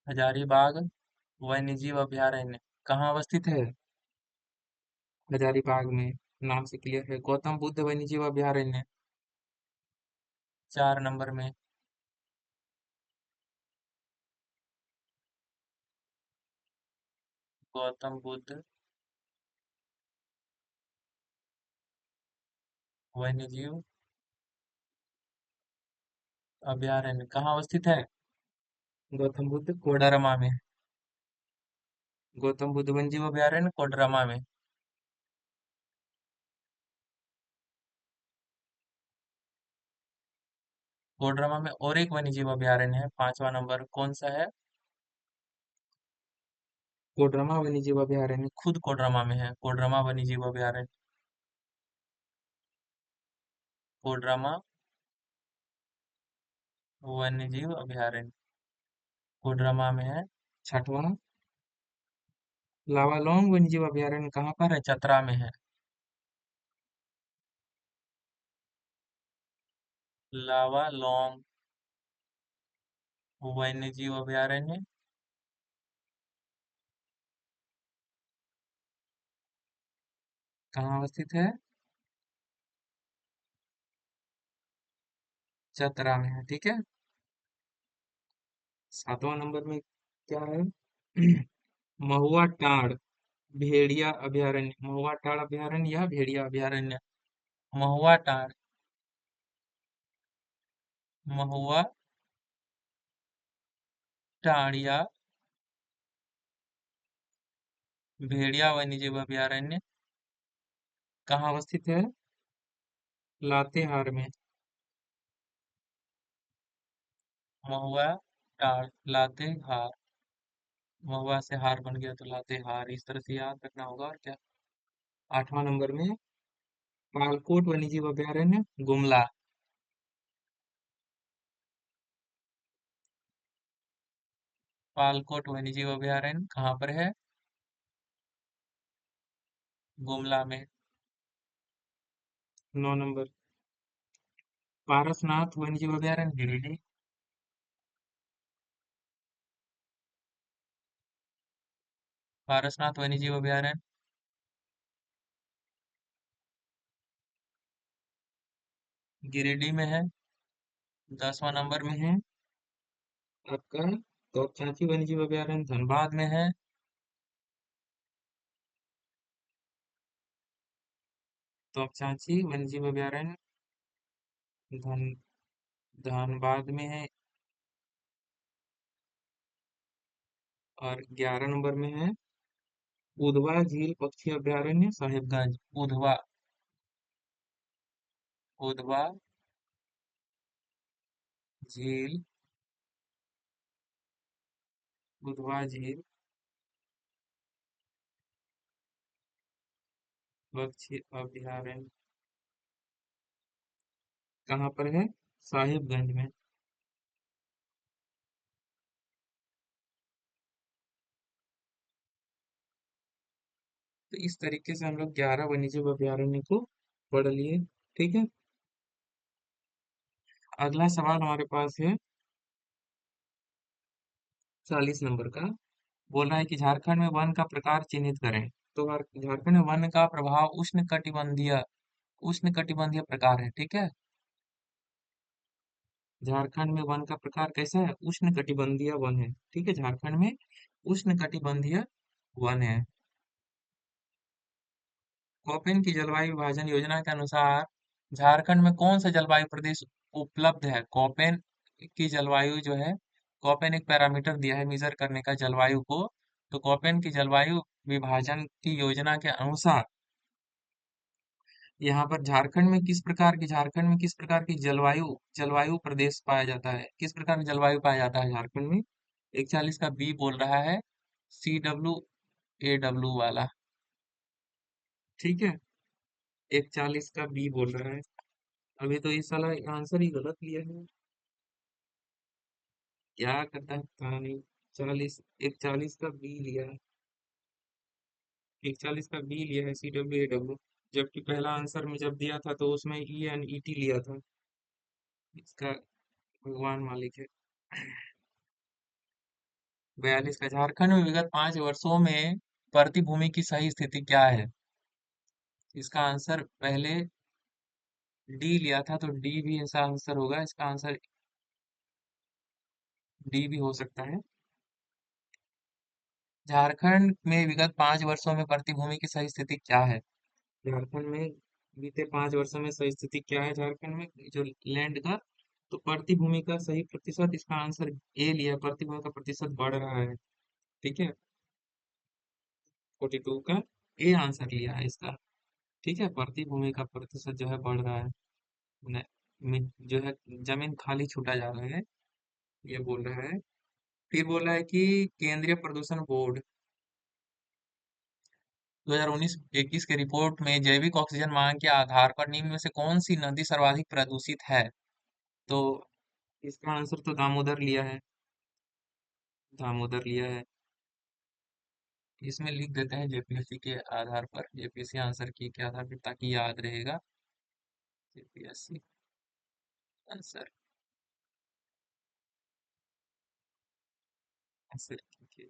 हजारीबाग वन्यजीव अभयारण्य कहाँ अवस्थित है, हजारीबाग में, नाम से क्लियर है। गौतम बुद्ध वन्य जीव अभयारण्य 4 नंबर में। गौतम बुद्ध वन्य जीव अभयारण्य कहाँ अवस्थित है? गौतम बुद्ध कोडरमा में। गौतम बुद्ध वन्य जीव अभयारण्य कोडरमा में। कोडरमा में और एक वन्य जीव अभयारण्य है, 5वां नंबर, कौन सा है? कोडरमा वन्य जीव अभयारण्य खुद कोडरमा में है, कोडरमा वन्य जीव अभयारण्य। कोडरमा वन्य जीव अभयारण्य कोडरमा में है। छठवां, लावालौंग वन्य जीव अभयारण्य कहाँ पर है? चतरा में है। लावालौंग वन्य जीव अभयारण्य कहाँ अवस्थित है? चतरा में है, ठीक है। 7वां नंबर में क्या है? महुआ टाड़ भेड़िया अभयारण्य, महुआ टाड़ अभयारण्य या भेड़िया अभयारण्य? महुआ टाड़, महुआ टाड़ या भेड़िया वन्यजीव अभयारण्य कहाँ अवस्थित है? लातेहार में। महुआ टाड़ लातेहार, महुआ से हार बन गया तो लातेहार, इस तरह से याद रखना होगा और क्या। 8वां नंबर में पालकोट वन्यजीव अभयारण्य गुमला। पालकोट वन्यजीव अभयारण्य कहाँ पर है? गुमला में। 9 नंबर पारसनाथ वन्यजीव अभयारण्य गिरिडीह। पारसनाथ वन्यजीव अभयारण्य गिरिडीह में है। 10वां नंबर में है आपका तोपचांची वन्यजीव अभयारण्य धनबाद में है। तोपचांची वन्यजीव अभयारण्य धन धनबाद में है। और 11 नंबर में है उधवा झील पक्षी अभयारण्य साहिबगंज। उधवा, उधवा झील, उधवा झील पक्षी अभयारण्य कहाँ पर है? साहिबगंज में। तो इस तरीके से हम लोग 11 वन्यजीव अभयारण्य को पढ़ लिए, ठीक है। अगला सवाल हमारे पास है 40 नंबर का। बोल रहा है कि झारखंड में वन का प्रकार चिन्हित करें। तो झारखंड में वन का प्रभाव उष्ण कटिबंधीय प्रकार है, ठीक है। झारखंड में वन का प्रकार कैसा है? उष्ण कटिबंधीय वन है, ठीक है। झारखंड में उष्ण कटिबंधीय वन है। कोपेन की जलवायु विभाजन योजना के अनुसार झारखंड में कौन सा जलवायु प्रदेश उपलब्ध है? कोपेन की जलवायु जो है, कोपेन एक पैरामीटर दिया है मेजर करने का जलवायु को। तो कोपेन की जलवायु विभाजन की योजना के अनुसार यहाँ पर झारखंड में किस प्रकार की जलवायु जलवायु प्रदेश पाया जाता है? किस प्रकार की जलवायु पाया जाता है झारखंड में? 41 का बी बोल रहा है, CWAW वाला, ठीक है। 41 का बी बोल रहा है। अभी तो इस साला आंसर ही गलत लिया है, क्या करता है पता नहीं। 41 का बी लिया है, 41 का बी लिया है, CWAW। जबकि पहला आंसर में जब दिया था तो उसमें ENET लिया था। इसका भगवान मालिक है। 42 का झारखंड में विगत 5 वर्षों में प्रति भूमि की सही स्थिति क्या है? इसका आंसर पहले डी लिया था, तो डी भी इसका आंसर होगा। इसका आंसर डी भी हो सकता है। झारखंड में विगत 5 वर्षों में प्रतिभूमि की सही स्थिति क्या है? झारखंड में बीते 5 वर्षों में सही स्थिति क्या है? झारखंड में जो लैंड का, तो प्रतिभूमि का सही प्रतिशत, इसका आंसर ए लिया। प्रतिभूमि का प्रतिशत बढ़ रहा है। ठीक है, 42 का ए आंसर लिया है इसका। ठीक है, प्रतिभूमि का प्रतिशत जो है बढ़ रहा है। जो है जमीन खाली छूटा जा रहा है, ये बोल रहा है। फिर बोला है कि केंद्रीय प्रदूषण बोर्ड 2019-21 के रिपोर्ट में जैविक ऑक्सीजन मांग के आधार पर निम्न में से कौन सी नदी सर्वाधिक प्रदूषित है? तो इसका आंसर तो दामोदर लिया है। दामोदर लिया है। इसमें लिख देते हैं जेपीएससी के आधार पर, जेपीएससी आंसर की के आधार पर, ताकि याद रहेगा। जेपीएससी आंसर, आंसर की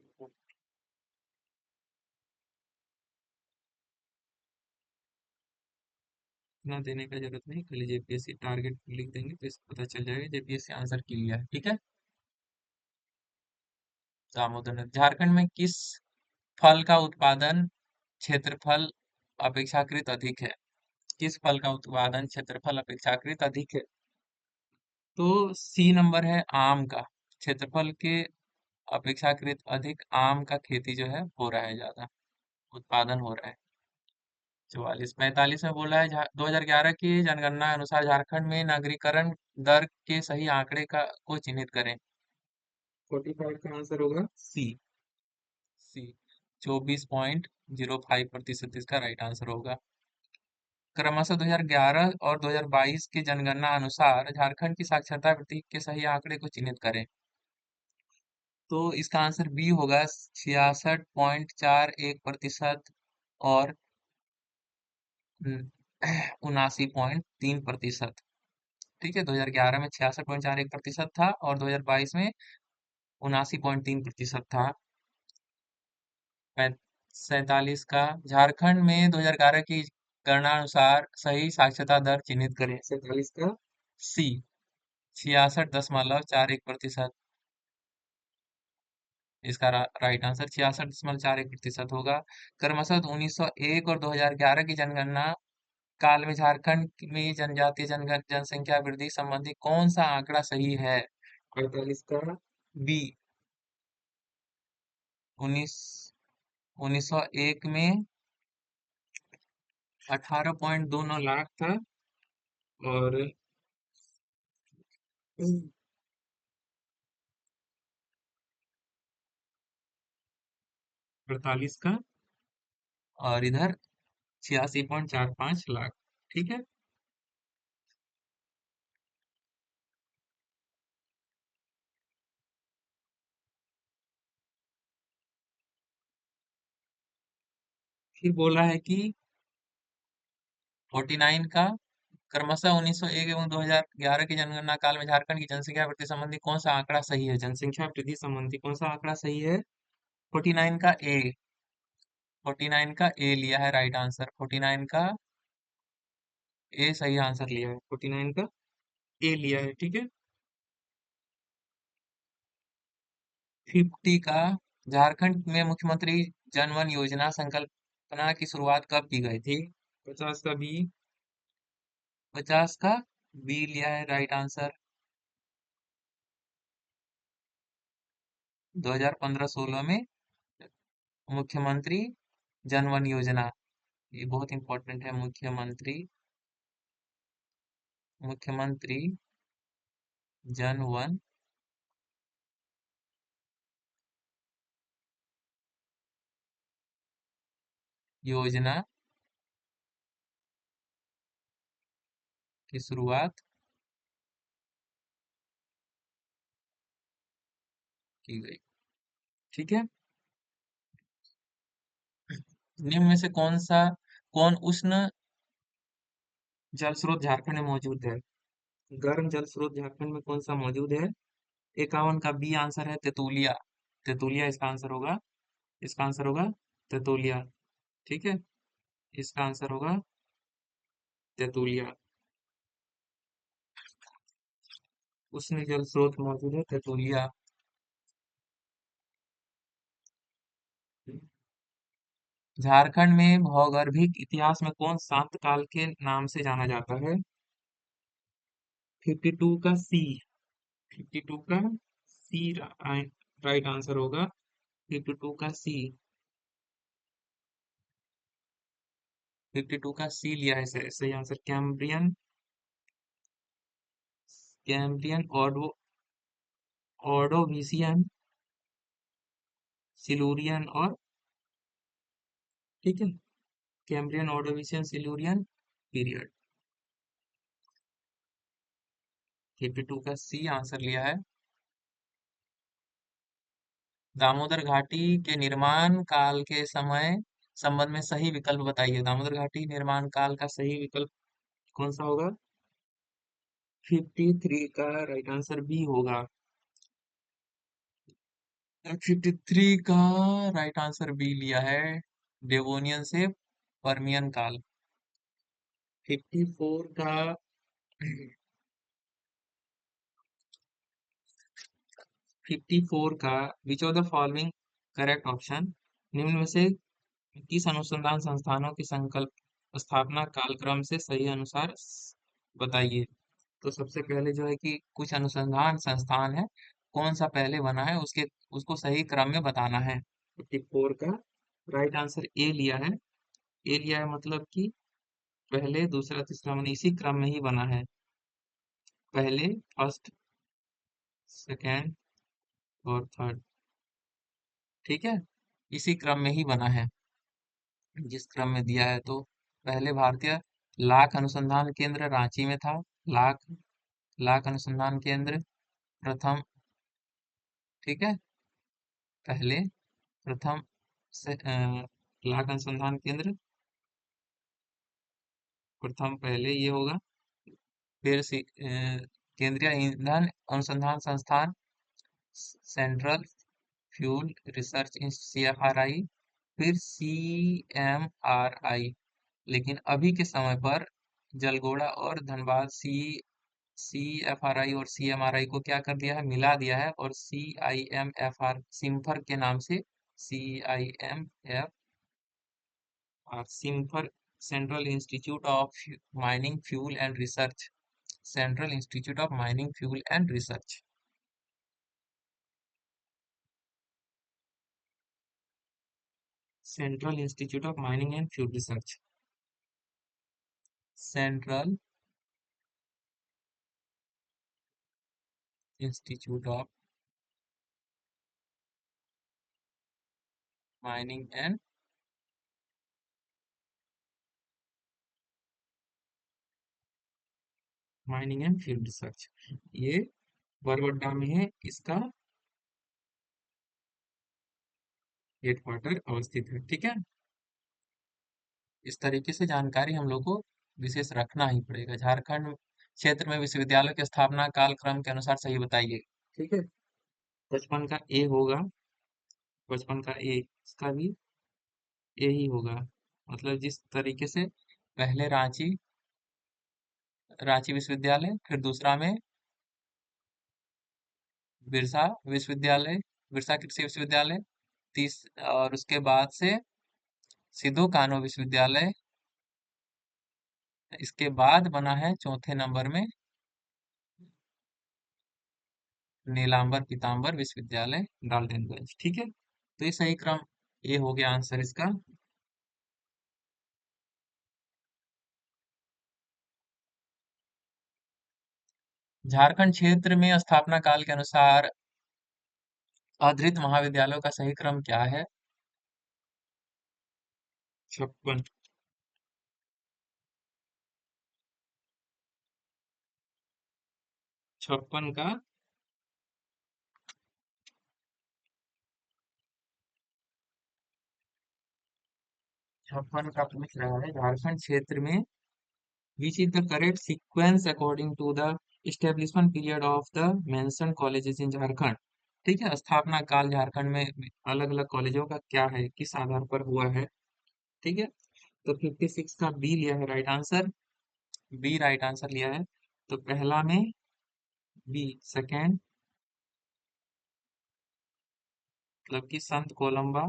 इतना देने का जरूरत नहीं, खाली जेपीएससी टारगेट लिख देंगे तो इसको पता चल जाएगा जेपीएससी आंसर की लिया है। ठीक है, दामोदर नदी। झारखंड में किस फल का उत्पादन क्षेत्रफल अपेक्षाकृत अधिक है? किस फल का उत्पादन क्षेत्रफल अपेक्षाकृत अधिक है? तो सी नंबर है आम का। क्षेत्रफल के अपेक्षाकृत अधिक आम का खेती जो है हो रहा है, ज्यादा उत्पादन हो रहा है। 44 45 में बोला है 2011 की जनगणना अनुसार झारखंड में नागरिकरण दर के सही आंकड़े का को चिन्हित करें। 45 का आंसर होगा सी। सी 24.05% इसका राइट आंसर होगा। क्रमशः 2011 और 2022 की जनगणना अनुसार झारखंड की साक्षरता वृद्धि के सही आंकड़े को चिन्हित करें। तो इसका आंसर बी होगा, 66.41% और 79.3%। ठीक है, 2011 में 66.41% था और 2022 में 79.3% था। 47 का, झारखंड में 2011 की गणना अनुसार सही साक्षरता दर चिन्हित करें। 47 का सी, 66.41%। इसका राइट आंसर 66.41% होगा। क्रमशः 1901 और 2011 की जनगणना काल में झारखंड में जनजातीय जनसंख्या वृद्धि संबंधी कौन सा आंकड़ा सही है? 48 का बी। 19 1901 में 18.29 लाख था और 48 का, और इधर 86.45 लाख। ठीक है, फिर बोला है कि 49 का, क्रमशः 1901 एवं 2011 की जनगणना काल में झारखंड की जनसंख्या वृद्धि संबंधी कौन सा आंकड़ा सही है? जनसंख्या वृद्धि संबंधी कौन सा आंकड़ा सही है? 49 का ए। 49 का ए लिया है राइट आंसर। 49 का ए सही आंसर लिया है। 49 का ए लिया है। ठीक है, 50 का, झारखंड में मुख्यमंत्री जनवन योजना संकल्पना की शुरुआत कब की गई थी? 50 का बी। 50 का बी लिया है राइट आंसर। 2015-16 में मुख्यमंत्री जनवन योजना, ये बहुत इंपॉर्टेंट है। मुख्यमंत्री जनवन योजना की शुरुआत की गई। ठीक है, निम्न में से कौन उष्ण जल स्रोत झारखंड में मौजूद है? गर्म जल स्रोत झारखंड में कौन सा मौजूद है? 51 का बी आंसर है तेतुलिया। तेतुलिया इसका आंसर होगा। इसका आंसर होगा तेतुलिया। ठीक है, इसका आंसर होगा तेतुलिया। उष्ण जल स्रोत मौजूद है तेतुलिया। झारखंड में भौगोलिक इतिहास में कौन शांत काल के नाम से जाना जाता है? 52 का सी। 52 का सी राइट आंसर होगा। 52 का सी। 52 का सी लिया है सही answer. Cambrian. Cambrian Ordovician, Silurian और, ठीक है, कैम्ब्रियन ऑर्डोविशियन सिलूरियन पीरियड। 52 का सी आंसर लिया है। दामोदर घाटी के निर्माण काल के समय संबंध में सही विकल्प बताइए। दामोदर घाटी निर्माण काल का सही विकल्प कौन सा होगा? 53 का राइट आंसर बी होगा। 53 का राइट आंसर बी लिया है। डेवोनियन से परमियन काल। 54 का 54 का which of the following correct option, निम्न में से किस अनुसंधान संस्थानों की संकल्प स्थापना कालक्रम से सही अनुसार बताइए। तो सबसे पहले जो है कि कुछ अनुसंधान संस्थान है, कौन सा पहले बना है उसके उसको सही क्रम में बताना है। 54 का राइट आंसर ए लिया है। ए लिया है मतलब कि पहले दूसरा तीसरा मैंने इसी क्रम में ही बना है। पहले, फर्स्ट, सेकेंड और थर्ड, ठीक है, इसी क्रम में ही बना है जिस क्रम में दिया है। तो पहले भारतीय लाख अनुसंधान केंद्र रांची में था। लाख लाख अनुसंधान केंद्र प्रथम, ठीक है, पहले प्रथम से लाख अनुसंधान केंद्र प्रथम पहले ये होगा। फिर केंद्रीय ईंधन अनुसंधान संस्थान, सेंट्रल फ्यूल रिसर्च CFRI, फिर CMRI। लेकिन अभी के समय पर जलगोड़ा और धनबाद CFRI और CMRI को क्या कर दिया है, मिला दिया है और CIMFR सिम्फर के नाम से CIMFR CIMFR, central institute of mining fuel and research, central institute of mining fuel and research, central institute of mining and fuel research, central institute of mining and fuel research, ये बरबड्डा में है, इसका headquarter अवस्थित है, ठीक है। इस तरीके से जानकारी हम लोग को विशेष रखना ही पड़ेगा। झारखंड क्षेत्र में विश्वविद्यालय की स्थापना काल क्रम के अनुसार सही बताइए, ठीक है। 55 का ए होगा। 55 का ए, इसका भी ए ही होगा। मतलब जिस तरीके से पहले रांची रांची विश्वविद्यालय, फिर दूसरा में बिरसा विश्वविद्यालय, बिरसा कृषि विश्वविद्यालय, तीस, और उसके बाद से सिद्धू कान्हू विश्वविद्यालय, इसके बाद बना है चौथे नंबर में नीलांबर पीतांबर विश्वविद्यालय डाल्टनगंज, ठीक है। तो ये सही क्रम, ये हो गया आंसर इसका। झारखंड क्षेत्र में स्थापना काल के अनुसार आधृत महाविद्यालयों का सही क्रम क्या है? 56। 56 का 56 का पूछ रहा है झारखंड क्षेत्र में which is the correct sequence according to the establishment period of the mentioned colleges in Jharkhand। ठीक है, स्थापना काल झारखंड में अलग अलग कॉलेजों का क्या है, किस आधार पर हुआ है, ठीक है। तो 56 का बी लिया है right answer. B right answer लिया है। तो पहला में बी, सेकेंड मतलब कि संत कोलंबा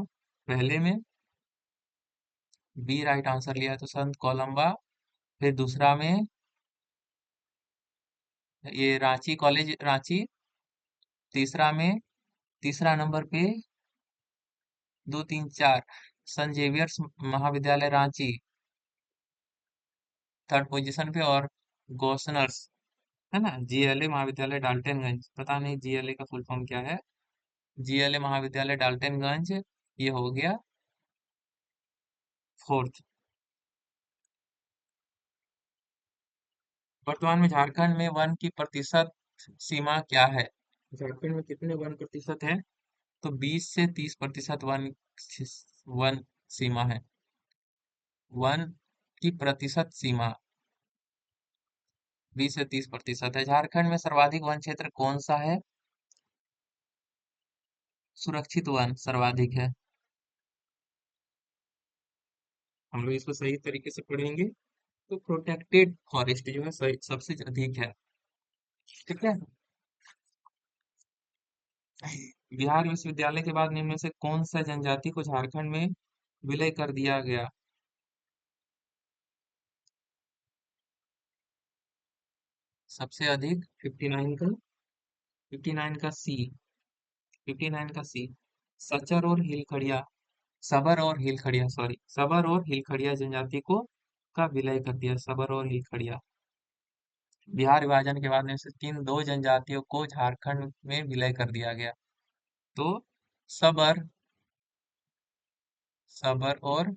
पहले में, बी राइट आंसर लिया है तो संत कोलंबा। फिर दूसरा में ये रांची कॉलेज रांची, तीसरा में, तीसरा नंबर पे 2 3 4 संत जेवियर्स महाविद्यालय रांची थर्ड पोजीशन पे, और गोस्नर्स है ना, जीएलए महाविद्यालय डाल्टनगंज, पता नहीं जीएलए का फुल फॉर्म क्या है, जीएलए महाविद्यालय डाल्टनगंज, ये हो गया फोर्थ। वर्तमान में झारखंड में वन की प्रतिशत सीमा क्या है? झारखंड में कितने वन प्रतिशत है? तो 20 से 30% वन सीमा है। वन की प्रतिशत सीमा 20 से 30% है। झारखंड में सर्वाधिक वन क्षेत्र कौन सा है? सुरक्षित वन सर्वाधिक है। हम लोग इसको सही तरीके से पढ़ेंगे तो प्रोटेक्टेड फॉरेस्ट जो है सबसे अधिक है। ठीक है। बिहार विश्वविद्यालय के बाद निम्न में से कौन सा जनजाति को झारखंड में विलय कर दिया गया? सबसे अधिक 59 का, 59 का सी, 59 का सी, सचर और हिलखड़िया, सबर और हिलखड़िया, सॉरी, सबर और हिलखड़िया जनजाति को का विलय कर दिया, सबर और हिलखड़िया। बिहार विभाजन के बाद में से किन दो जनजातियों को झारखंड में विलय कर दिया गया? तो सबर, सबर और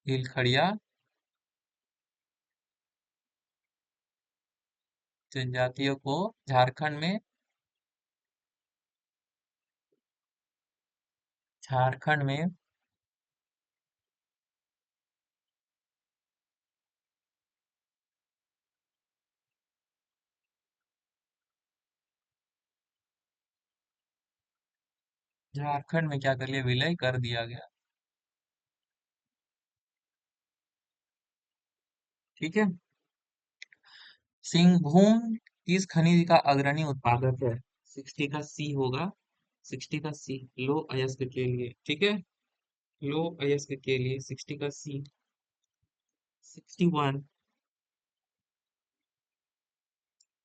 हिलखड़िया जनजातियों को झारखंड में, झारखंड में झारखंड में क्या कर लिया? विलय कर दिया गया। ठीक है। सिंहभूम किस खनिज का अग्रणी उत्पादक है? 60 का सी होगा, 60 का सी, लो अयस्क के लिए। ठीक है, लो अयस्क के लिए 60 का सी। 61,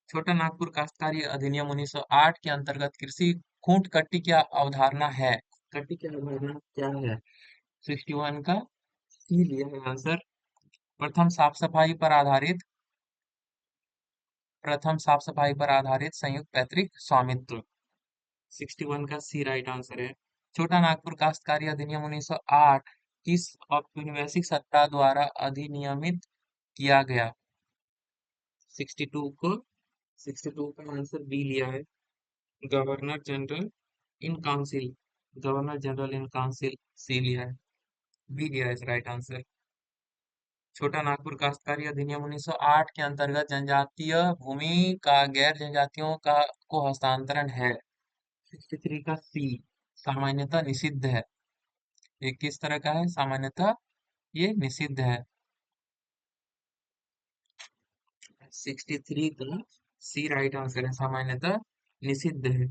छोटा नागपुर काश्तकारी अधिनियम 1908 के अंतर्गत कृषि खूंट कट्टी की अवधारणा है। कट्टी की अवधारणा क्या है? 61 का सी लिया है आंसर। प्रथम साफ सफाई पर आधारित, प्रथम साफ सफाई पर आधारित संयुक्त पैतृक स्वामित्व, 61 का सी राइट आंसर है। छोटा नागपुर काश्तकारी अधिनियम 1908 किस औपनिवेशिक सत्ता द्वारा अधिनियमित किया गया? 62 को, 62 का आंसर बी लिया है, governor general in council, governor general in council C लिया है, बी लिया है राइट आंसर। छोटा नागपुर काश्तकारी अधिनियम 1908 के अंतर्गत जनजातीय भूमि का गैर जनजातियों का को हस्तांतरण है। 63 का सी, सामान्यतः निषिद्ध है। ये किस तरह का है? सामान्यतः ये निषिद्ध है। 63 का सी राइट आंसर है, सामान्यतः निषिद्ध है।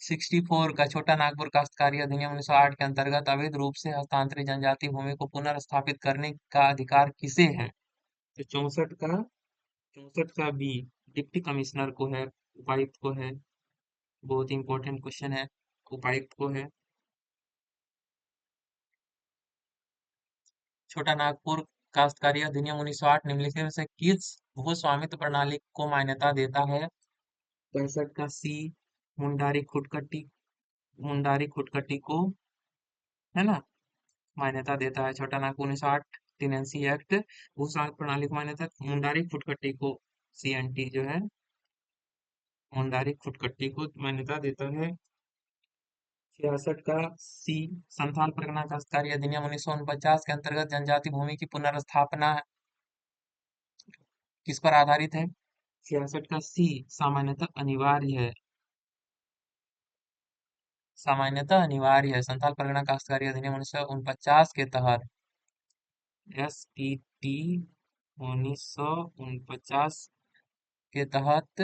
64 का छोटा नागपुर काश्तकारी अधिनियम 1908 के अंतर्गत अवैध रूप से हस्तांतरित जनजाति भूमि को पुनर्स्थापित करने का अधिकार किसे है? तो 64 का, 64 का बी, डिप्टी कमिश्नर को है, उपायुक्त को है। बहुत ही इंपॉर्टेंट क्वेश्चन है, उपायुक्त को है। छोटा नागपुर काश्तकारी अधिनियम 1908 निम्नलिखित में से किस भू स्वामित्व प्रणाली को मान्यता देता है? 65 का सी, मुंडारी खुटकटी, मुंडारी खुटकटी को, है ना, मान्यता देता है। छोटा नागपुर 1908 टेनेंसी एक्ट भू स्वामित्व प्रणाली को मान्यता, मुंडारी खुटकटी को, सीएनटी जो है, मुंडारी खुटकटी को मान्यता देता है। 66 का सी, संथाल परगना काश्तकारी अधिनियम 1949 के अंतर्गत जनजाति भूमि की पुनर्स्थापना किस पर आधारित है? 66 का सी, सामान्यतः अनिवार्य है। सामान्यतः अनिवार्य है। संथाल परगना काश्तकारी अधिनियम 1949 के तहत, SPT 1949 के तहत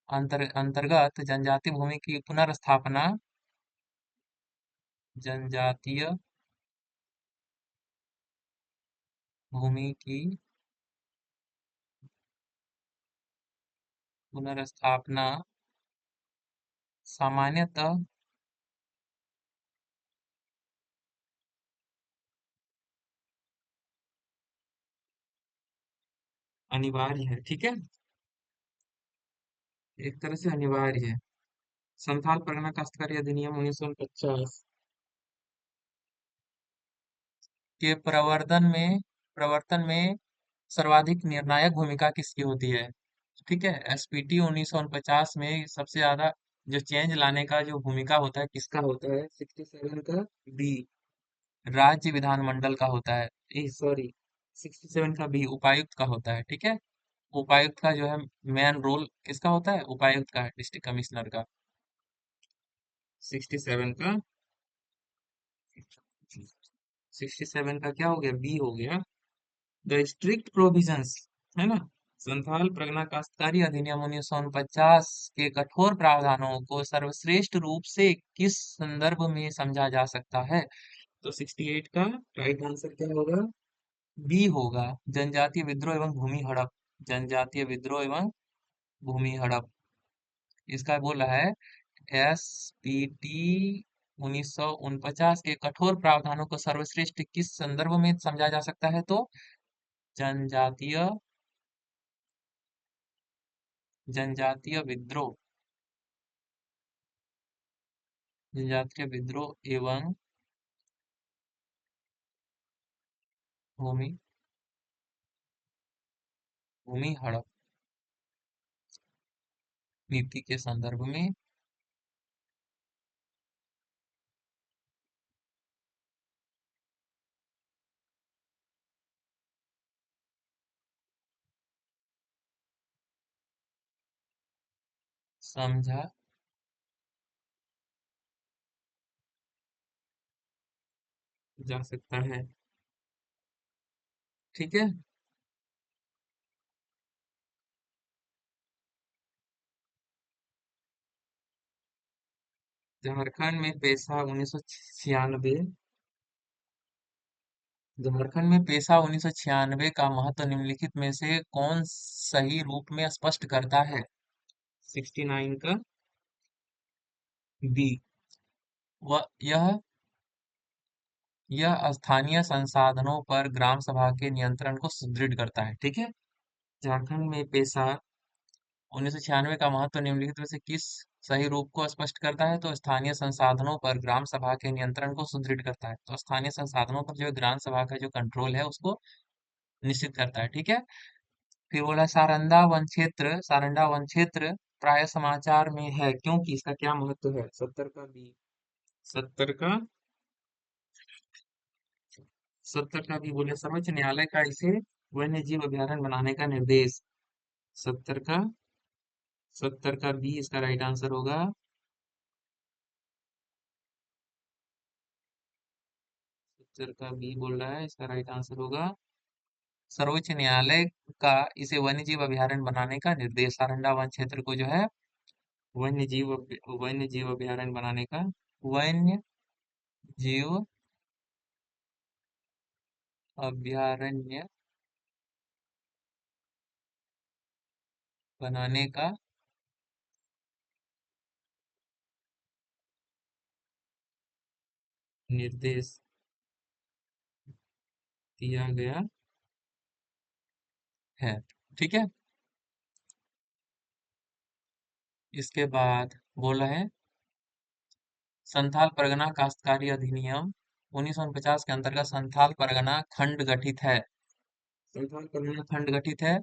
अंतर्गत जनजाति भूमि की पुनर्स्थापना, जनजातीय भूमि की पुनर्स्थापना सामान्यतः अनिवार्य है। ठीक है, एक तरह से अनिवार्य है। संथाल परगना काश्तकारी अधिनियम 1949 के प्रवर्तन में सर्वाधिक निर्णायक भूमिका किसकी होती है? ठीक है, SPT 1949 में सबसे ज्यादा जो चेंज लाने का जो भूमिका होता है किसका होता है? 67 का बी, राज्य विधानमंडल का होता है। सॉरी, 67 का बी उपायुक्त का होता है। ठीक है, उपायुक्त का जो है मेन रोल किसका होता है? उपायुक्त का है, डिस्ट्रिक्ट कमिश्नर का। 67 का 67 का क्या हो गया? बी हो गया। द स्ट्रिक्ट प्रोविजंस, है ना, संथाल परगना काश्तकारी अधिनियम 1949 के कठोर प्रावधानों को सर्वश्रेष्ठ रूप से किस संदर्भ में समझा जा सकता है? तो 68 का राइट आंसर क्या होगा? बी होगा, जनजातीय विद्रोह एवं भूमि हड़प। जनजातीय विद्रोह एवं भूमि हड़प, इसका बोला है। SPT 1949 के कठोर प्रावधानों को सर्वश्रेष्ठ किस संदर्भ में समझा जा सकता है? तो जनजातीय जनजातीय विद्रोह, जनजातीय विद्रोह एवं भूमि भूमि हड़प नीति के संदर्भ में समझा जा सकता है। ठीक है, झारखंड में पेशा 1996 का महत्व निम्नलिखित में से कौन सही रूप में स्पष्ट करता है? 69 का बी, वह यह स्थानीय संसाधनों पर ग्राम सभा के नियंत्रण को सुदृढ़ करता है। ठीक है, झारखंड में पेशा 1996 का महत्व निम्नलिखित में से किस सही रूप को स्पष्ट करता है? तो स्थानीय संसाधनों पर ग्राम सभा के नियंत्रण को सुदृढ़ करता है। तो स्थानीय संसाधनों पर जो है ग्राम सभा का जो कंट्रोल है उसको निश्चित करता है। ठीक है, फिर बोला सारंडा वन क्षेत्र प्राय समाचार में है क्योंकि इसका क्या महत्व है? 70 का बी, 70 का 70 का भी बोले सर्वोच्च न्यायालय का इसे वन्य जीव अभयारण्य बनाने का निर्देश। 70 का 70 का बी इसका राइट आंसर होगा। 70 का बी बोल रहा है, इसका राइट आंसर होगा सर्वोच्च न्यायालय का इसे वन्य जीव अभयारण्य बनाने का निर्देश। सारंडा वन क्षेत्र को जो है वन्य जीव अभयारण्य बनाने का, वन्य जीव अभयारण्य बनाने का निर्देश दिया गया है। ठीक है, इसके बाद बोला है संथाल परगना काश्तकारी अधिनियम 1949 के अंतर्गत संथाल परगना खंड गठित है। संथाल परगना खंड गठित है,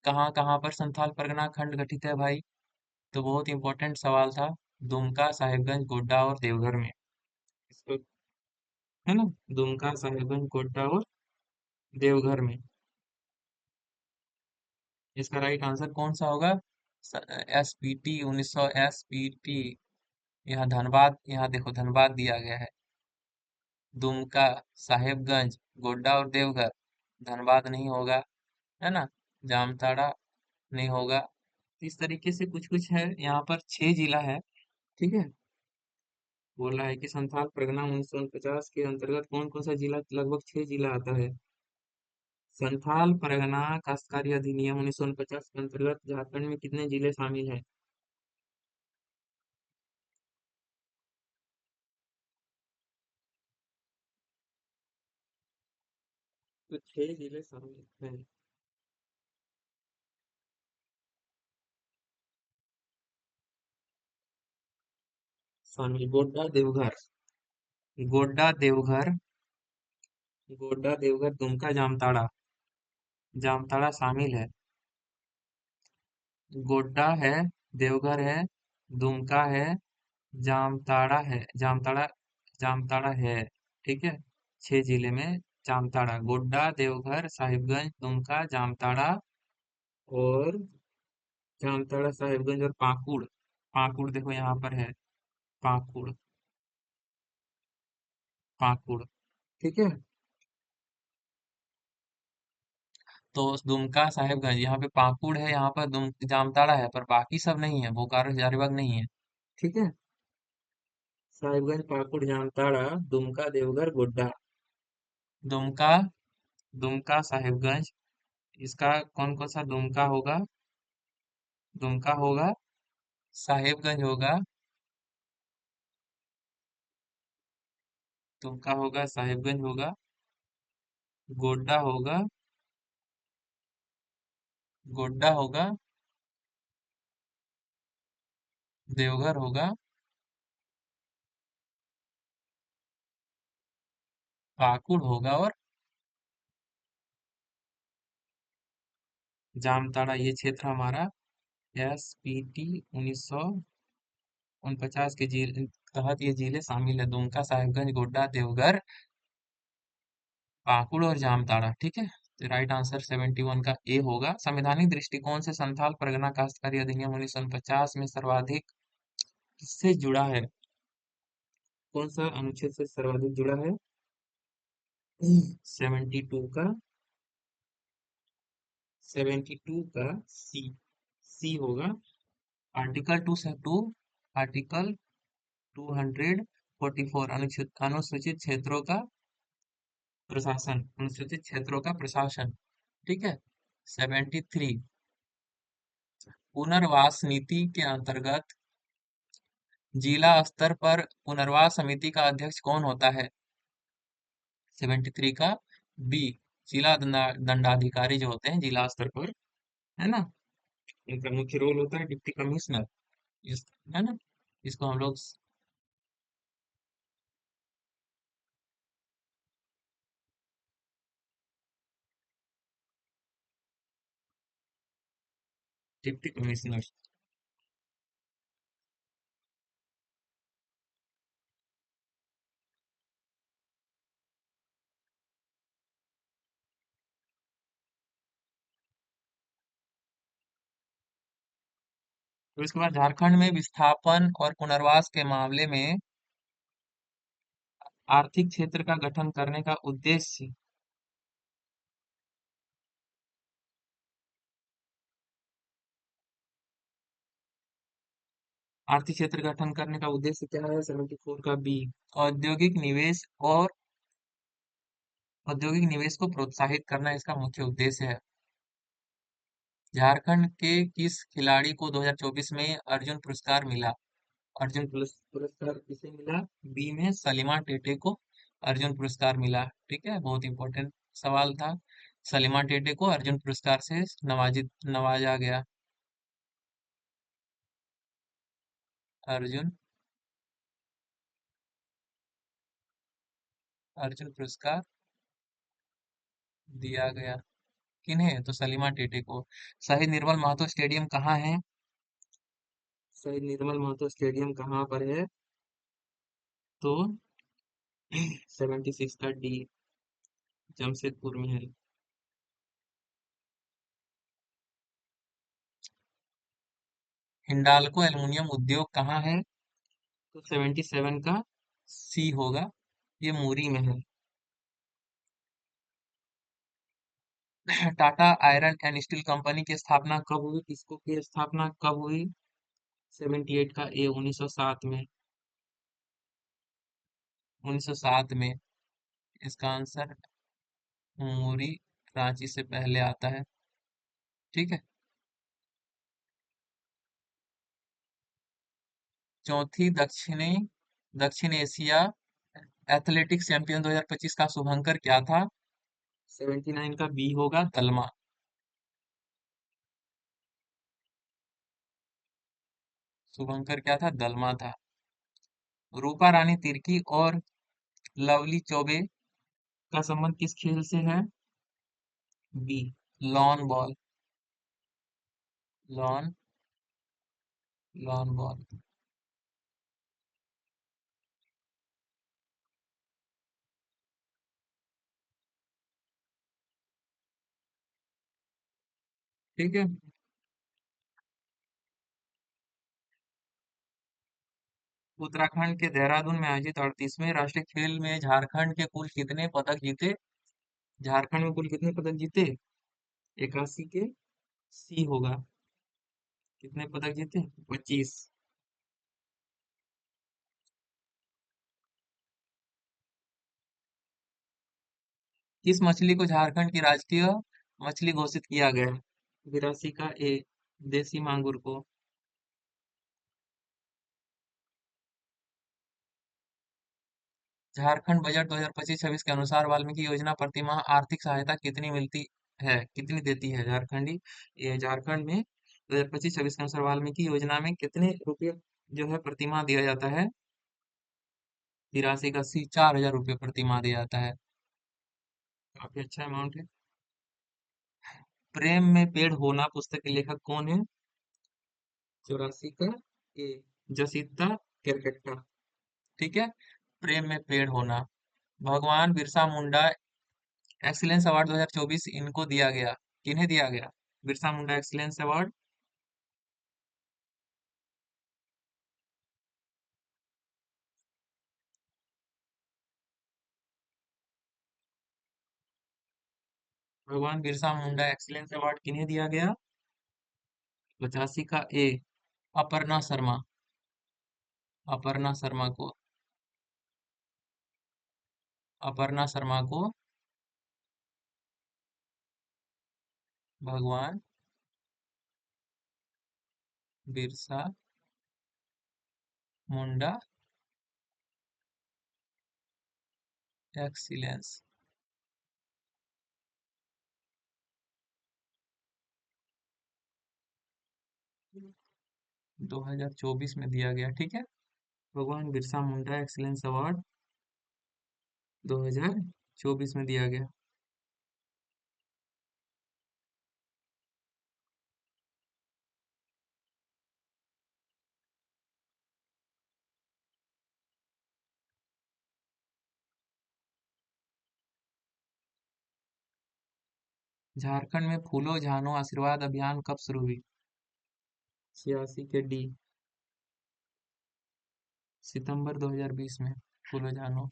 कहाँ कहाँ पर संथाल परगना खंड गठित है भाई? तो बहुत इंपॉर्टेंट सवाल था। दुमका, साहिबगंज, गोड्डा और देवघर में। इसको, है ना, दुमका, साहिबगंज, गोड्डा और देवघर में। इसका राइट आंसर कौन सा होगा? SPT 1900 SPT यहाँ धनबाद, यहाँ देखो धनबाद दिया गया है। दुमका, साहेबगंज, गोड्डा और देवघर। धनबाद नहीं होगा, है ना। जामताड़ा नहीं होगा। इस तरीके से कुछ कुछ है, यहाँ पर 6 जिला है। ठीक है। बोल रहा है कि संथाल परगना 1949 के अंतर्गत कौन कौन सा जिला, लगभग 6 जिला आता है। संथाल परगना काश्तकारी अधिनियम 1949 के अंतर्गत झारखंड में कितने जिले शामिल हैं? तो 6 जिले शामिल हैं। शामिल गोड्डा देवघर, गोड्डा देवघर, गोड्डा देवघर, दुमका, जामताड़ा। जामताड़ा शामिल है। गोड्डा है, देवघर है, दुमका है, जामताड़ा है, जामताड़ा, जामताड़ा है। ठीक है। 6 जिले में जामताड़ा, गोड्डा, देवघर, साहिबगंज, दुमका, जामताड़ा और जामताड़ा, साहिबगंज और पाकुड़। पाकुड़ देखो यहाँ पर है। पाकुड़, पाकुड़। ठीक है। तो दुमका, साहिबगंज, यहाँ पे पाकुड़ है, यहाँ पर जामताड़ा है, पर बाकी सब नहीं है, बोकारो हजारीबाग नहीं है। ठीक है। साहिबगंज, पाकुड़, जामताड़ा, दुमका, देवघर, गोड्डा। दुमका, दुमका, साहिबगंज। इसका कौन कौन सा दुमका होगा? दुमका होगा, साहिबगंज होगा, दुमका होगा, साहिबगंज होगा, गोड्डा होगा, गोड्डा होगा, देवघर होगा, पाकुड़ होगा और जामताड़ा। ये क्षेत्र हमारा SPT 1949 के जिले तहत ये जिले शामिल है। दुमका, साहिबगंज, गोड्डा, देवघर, पाकुड़ और जामताड़ा। ठीक है। तो राइट आंसर 71 का ए होगा। संवैधानिक दृष्टिकोण से संथाल परगना काश्तकारी अधिनियम 1949 में सर्वाधिक किससे जुड़ा है? कौन सा अनुच्छेद से सर्वाधिक जुड़ा है? 72 का, 72 का सी, सी होगा। आर्टिकल 2 आर्टिकल 244 अनुसूचित क्षेत्रों का प्रशासन, अनुसूचित क्षेत्रों का प्रशासन। ठीक है। 73 पुनर्वास नीति के अंतर्गत जिला स्तर पर पुनर्वास समिति का अध्यक्ष कौन होता है? 73 का बी, जिला दंडाधिकारी जो होते हैं जिला स्तर पर, है ना। इनका मुख्य रोल होता है डिप्टी कमिश्नर, इस, है ना। इसको हम लोग डिप्टी कमिश्नर। तो इसके बाद झारखंड में विस्थापन और पुनर्वास के मामले में आर्थिक क्षेत्र का गठन करने का उद्देश्य। आर्थिक क्षेत्र गठन करने का उद्देश्य क्या है? 74 का बी, औद्योगिक निवेश और औद्योगिक निवेश को प्रोत्साहित करना इसका मुख्य उद्देश्य है। झारखंड के किस खिलाड़ी को 2024 में अर्जुन पुरस्कार मिला? अर्जुन पुरस्कार किसे मिला? बी में सलीमा टेटे को अर्जुन पुरस्कार मिला। ठीक है, बहुत इंपॉर्टेंट सवाल था। सलीमा टेटे को अर्जुन पुरस्कार से नवाजा गया। अर्जुन, अर्जुन पुरस्कार दिया गया किन्हें? तो सलीमा टेटे को। शहीद निर्मल महतो स्टेडियम कहाँ है? शहीद निर्मल महतो स्टेडियम कहाँ पर है? तो 76 का डी, जमशेदपुर में है। हिंडाल्को एल्युमिनियम उद्योग कहाँ है? तो 77 का सी होगा। ये मूरी में है। Tata iron and steel company की स्थापना कब हुई? किसको की स्थापना कब हुई? 78 का ए 1907 में। 1907 में। इसका आंसर मूरी रांची से पहले आता है। ठीक है। चौथी दक्षिण एशिया एथलेटिक्स चैंपियन 2025 का शुभंकर क्या था? 79 का बी होगा, दलमा। शुभंकर क्या था? दलमा था। रूपा रानी तिर्की और लवली चौबे का संबंध किस खेल से है? B, lawn ball. Lawn lawn ball. ठीक है। उत्तराखंड के देहरादून में आयोजित 38वें राष्ट्रीय खेल में झारखंड के कुल कितने पदक जीते? झारखंड में कुल कितने पदक जीते? 81 के सी होगा। कितने पदक जीते? 25। किस मछली को झारखंड की राष्ट्रीय मछली घोषित किया गया? 82 का ए, देसी मांगुर को। झारखंड बजट 2025-26 के अनुसार वाल्मीकि योजना प्रतिमाह आर्थिक सहायता कितनी मिलती है? कितनी देती है झारखंडी? ये झारखंड में 2025-26 के अनुसार वाल्मीकि योजना में कितने रुपए जो है प्रतिमाह दिया जाता है? 83 का सी, 4,000 रुपये प्रतिमाह दिया जाता है। काफी अच्छा अमाउंट है। प्रेम में पेड़ होना पुस्तक के लेखक कौन है? 84 का ए, जसीता केरकेट्टा। ठीक है। प्रेम में पेड़ होना। भगवान बिरसा मुंडा एक्सीलेंस अवार्ड 2024 इनको दिया गया। किन्हें दिया गया बिरसा मुंडा एक्सीलेंस अवार्ड? भगवान बिरसा मुंडा एक्सीलेंस अवार्ड किन्हें दिया गया? 85 का ए, अपर्णा शर्मा। अपर्णा शर्मा को। अपर्णा शर्मा को भगवान बिरसा मुंडा एक्सीलेंस 2024 में दिया गया। ठीक है। भगवान बिरसा मुंडा एक्सीलेंस अवार्ड 2024 में दिया गया। झारखंड में फूलो झानो आशीर्वाद अभियान कब शुरू हुई? 86 के डी, सितंबर 2020 में फूलो झानो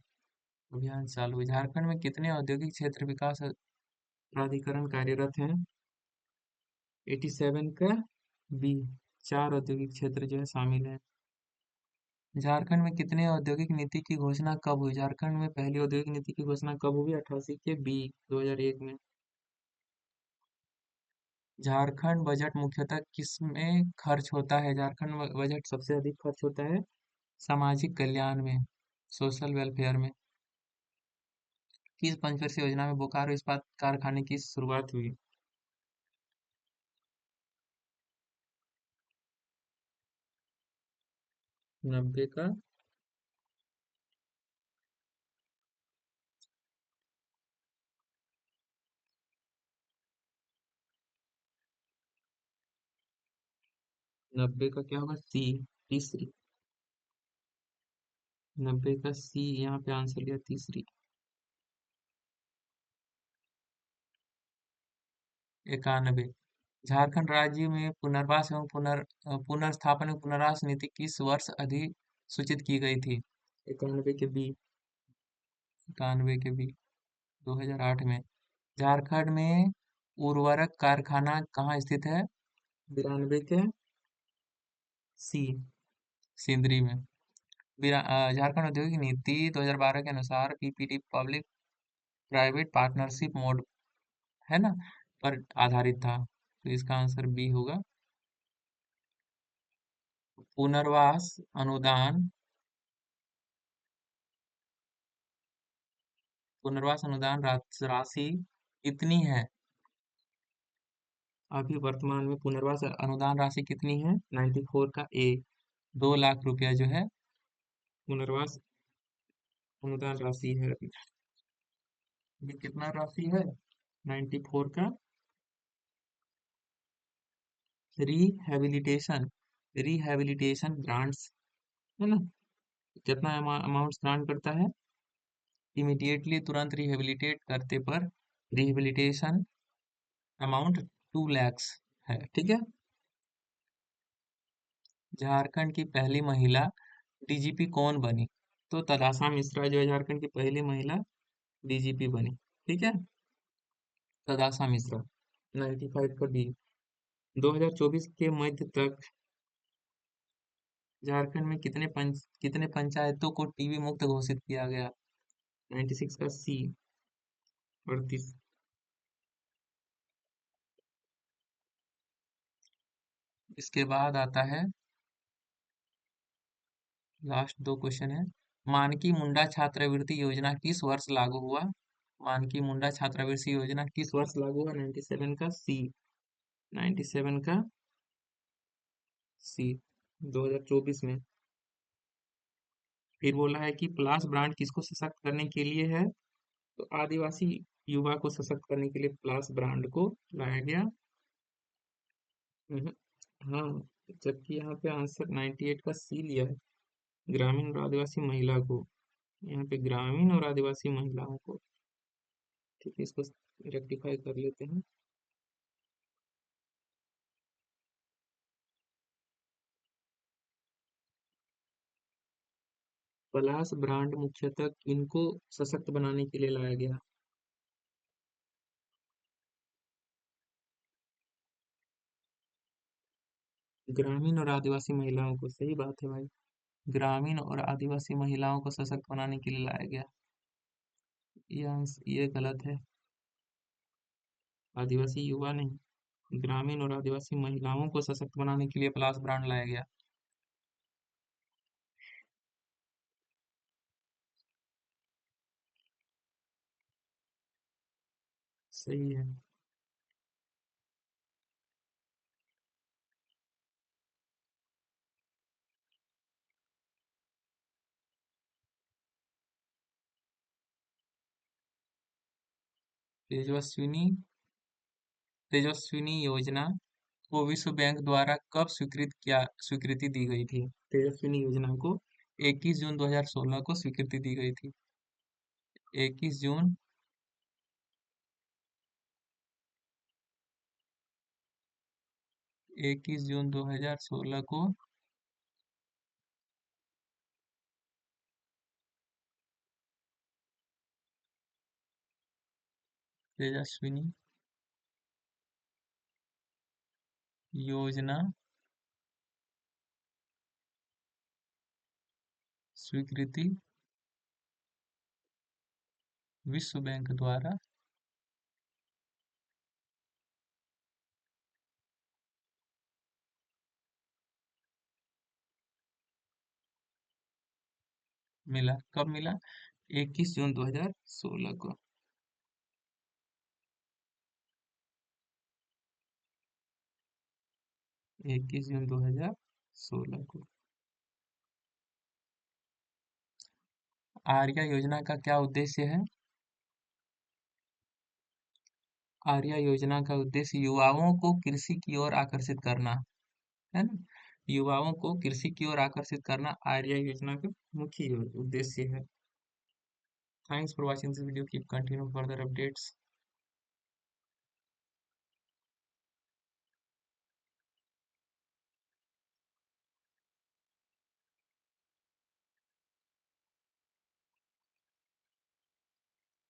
अभियान चालू हुई। झारखंड में कितने औद्योगिक क्षेत्र विकास प्राधिकरण कार्यरत हैं? 87 का बी, 4 औद्योगिक क्षेत्र जो है शामिल है। झारखंड में कितने औद्योगिक नीति की घोषणा कब हुई? झारखंड में पहली औद्योगिक नीति की घोषणा कब हुई? 88 के बी, 2001 में। झारखंड बजट मुख्यतः किस में खर्च होता है? झारखंड बजट सबसे अधिक खर्च होता है सामाजिक कल्याण में, सोशल वेलफेयर में। किस पंचवर्षीय योजना में बोकारो इस्पात कारखाने की शुरुआत हुई? 90 का 90 का क्या होगा? सी, तीसरी। 90 का सी यहाँ पे आंसर दिया, तीसरी। 91। झारखंड राज्य में पुनर्वास एवं पुनर्स्थापन एवं पुनर्वास नीति किस वर्ष अधि सूचित की गई थी? 91 के बी, 91 के बी, 2008 में। झारखंड में उर्वरक कारखाना कहाँ स्थित है? 92 के सी, सिंदरी में। झारखंड औद्योगिक नीति 2012 के अनुसार PPT public private partnership mode है ना, पर आधारित था, तो इसका आंसर बी होगा। पुनर्वास अनुदान, पुनर्वास अनुदान राशि कितनी है? अभी वर्तमान में पुनर्वास अनुदान राशि कितनी है? 94 का ए, 2 लाख रुपया जो है पुनर्वास अनुदान राशि है अभी। ये कितना राशि है? 94 का रिहेबिलिटेशन, रिहेबिलिटेशन ग्रांट्स है ना, कितना अमाउंट ग्रांट करता है? इमीडिएटली तुरंत रिहेबिलिटेट करते पर रिहेबिलिटेशन अमाउंट 2 lakhs है, ठीक है। झारखंड की पहली महिला डीजीपी कौन बनी? तो तदासा मिश्रा जो है झारखंड की पहली महिला डीजीपी बनी, ठीक है, तदासा मिश्रा। 95 का डी। 2024 के मध्य तक झारखंड में कितने पंचायतों को टीबी मुक्त घोषित किया गया? 96 का सी, 38। इसके बाद आता है लास्ट 2 क्वेश्चन है। मानकी मुंडा छात्रवृत्ति योजना किस वर्ष लागू हुआ? मानकी मुंडा छात्रवृत्ति योजना किस वर्ष लागू हुआ? 97 का सी, 97 का सी, 2024 में। फिर बोला है कि प्लास ब्रांड किसको सशक्त करने के लिए है? तो आदिवासी युवा को सशक्त करने के लिए प्लास ब्रांड को लाया गया। हम्म, हाँ, जबकि यहाँ पे आंसर 98 का सी लिया है, ग्रामीण और आदिवासी महिला को। यहाँ पे ग्रामीण और आदिवासी महिलाओं को, ठीक है, इसको रेक्टिफाई कर लेते हैं। पलास ब्रांड मुख्यतः किनको सशक्त बनाने के लिए लाया गया? ग्रामीण और आदिवासी महिलाओं को, सही बात है भाई, ग्रामीण और आदिवासी महिलाओं को सशक्त बनाने के लिए लाया गया। ये गलत है, आदिवासी युवा नहीं, ग्रामीण और आदिवासी महिलाओं को सशक्त बनाने के लिए प्लास ब्रांड लाया गया। सही है। तेजस्विनी, तेजस्विनी योजना को विश्व बैंक द्वारा कब स्वीकृति दी गई थी? तेजस्विनी योजना को 21 जून 2016 को स्वीकृति दी गई थी। 21 जून, 21 जून 2016 को तेजस्विनी योजना स्वीकृति विश्व बैंक द्वारा मिला, कब मिला? 21 जून 2016 को। 21 जून 2016 को। आर्या योजना का क्या उद्देश्य है? आर्या योजना का उद्देश्य युवाओं को कृषि की ओर आकर्षित करना है ना, युवाओं को कृषि की ओर आकर्षित करना आर्या योजना का मुख्य उद्देश्य है। Thanks for watching this video, keep continue further updates.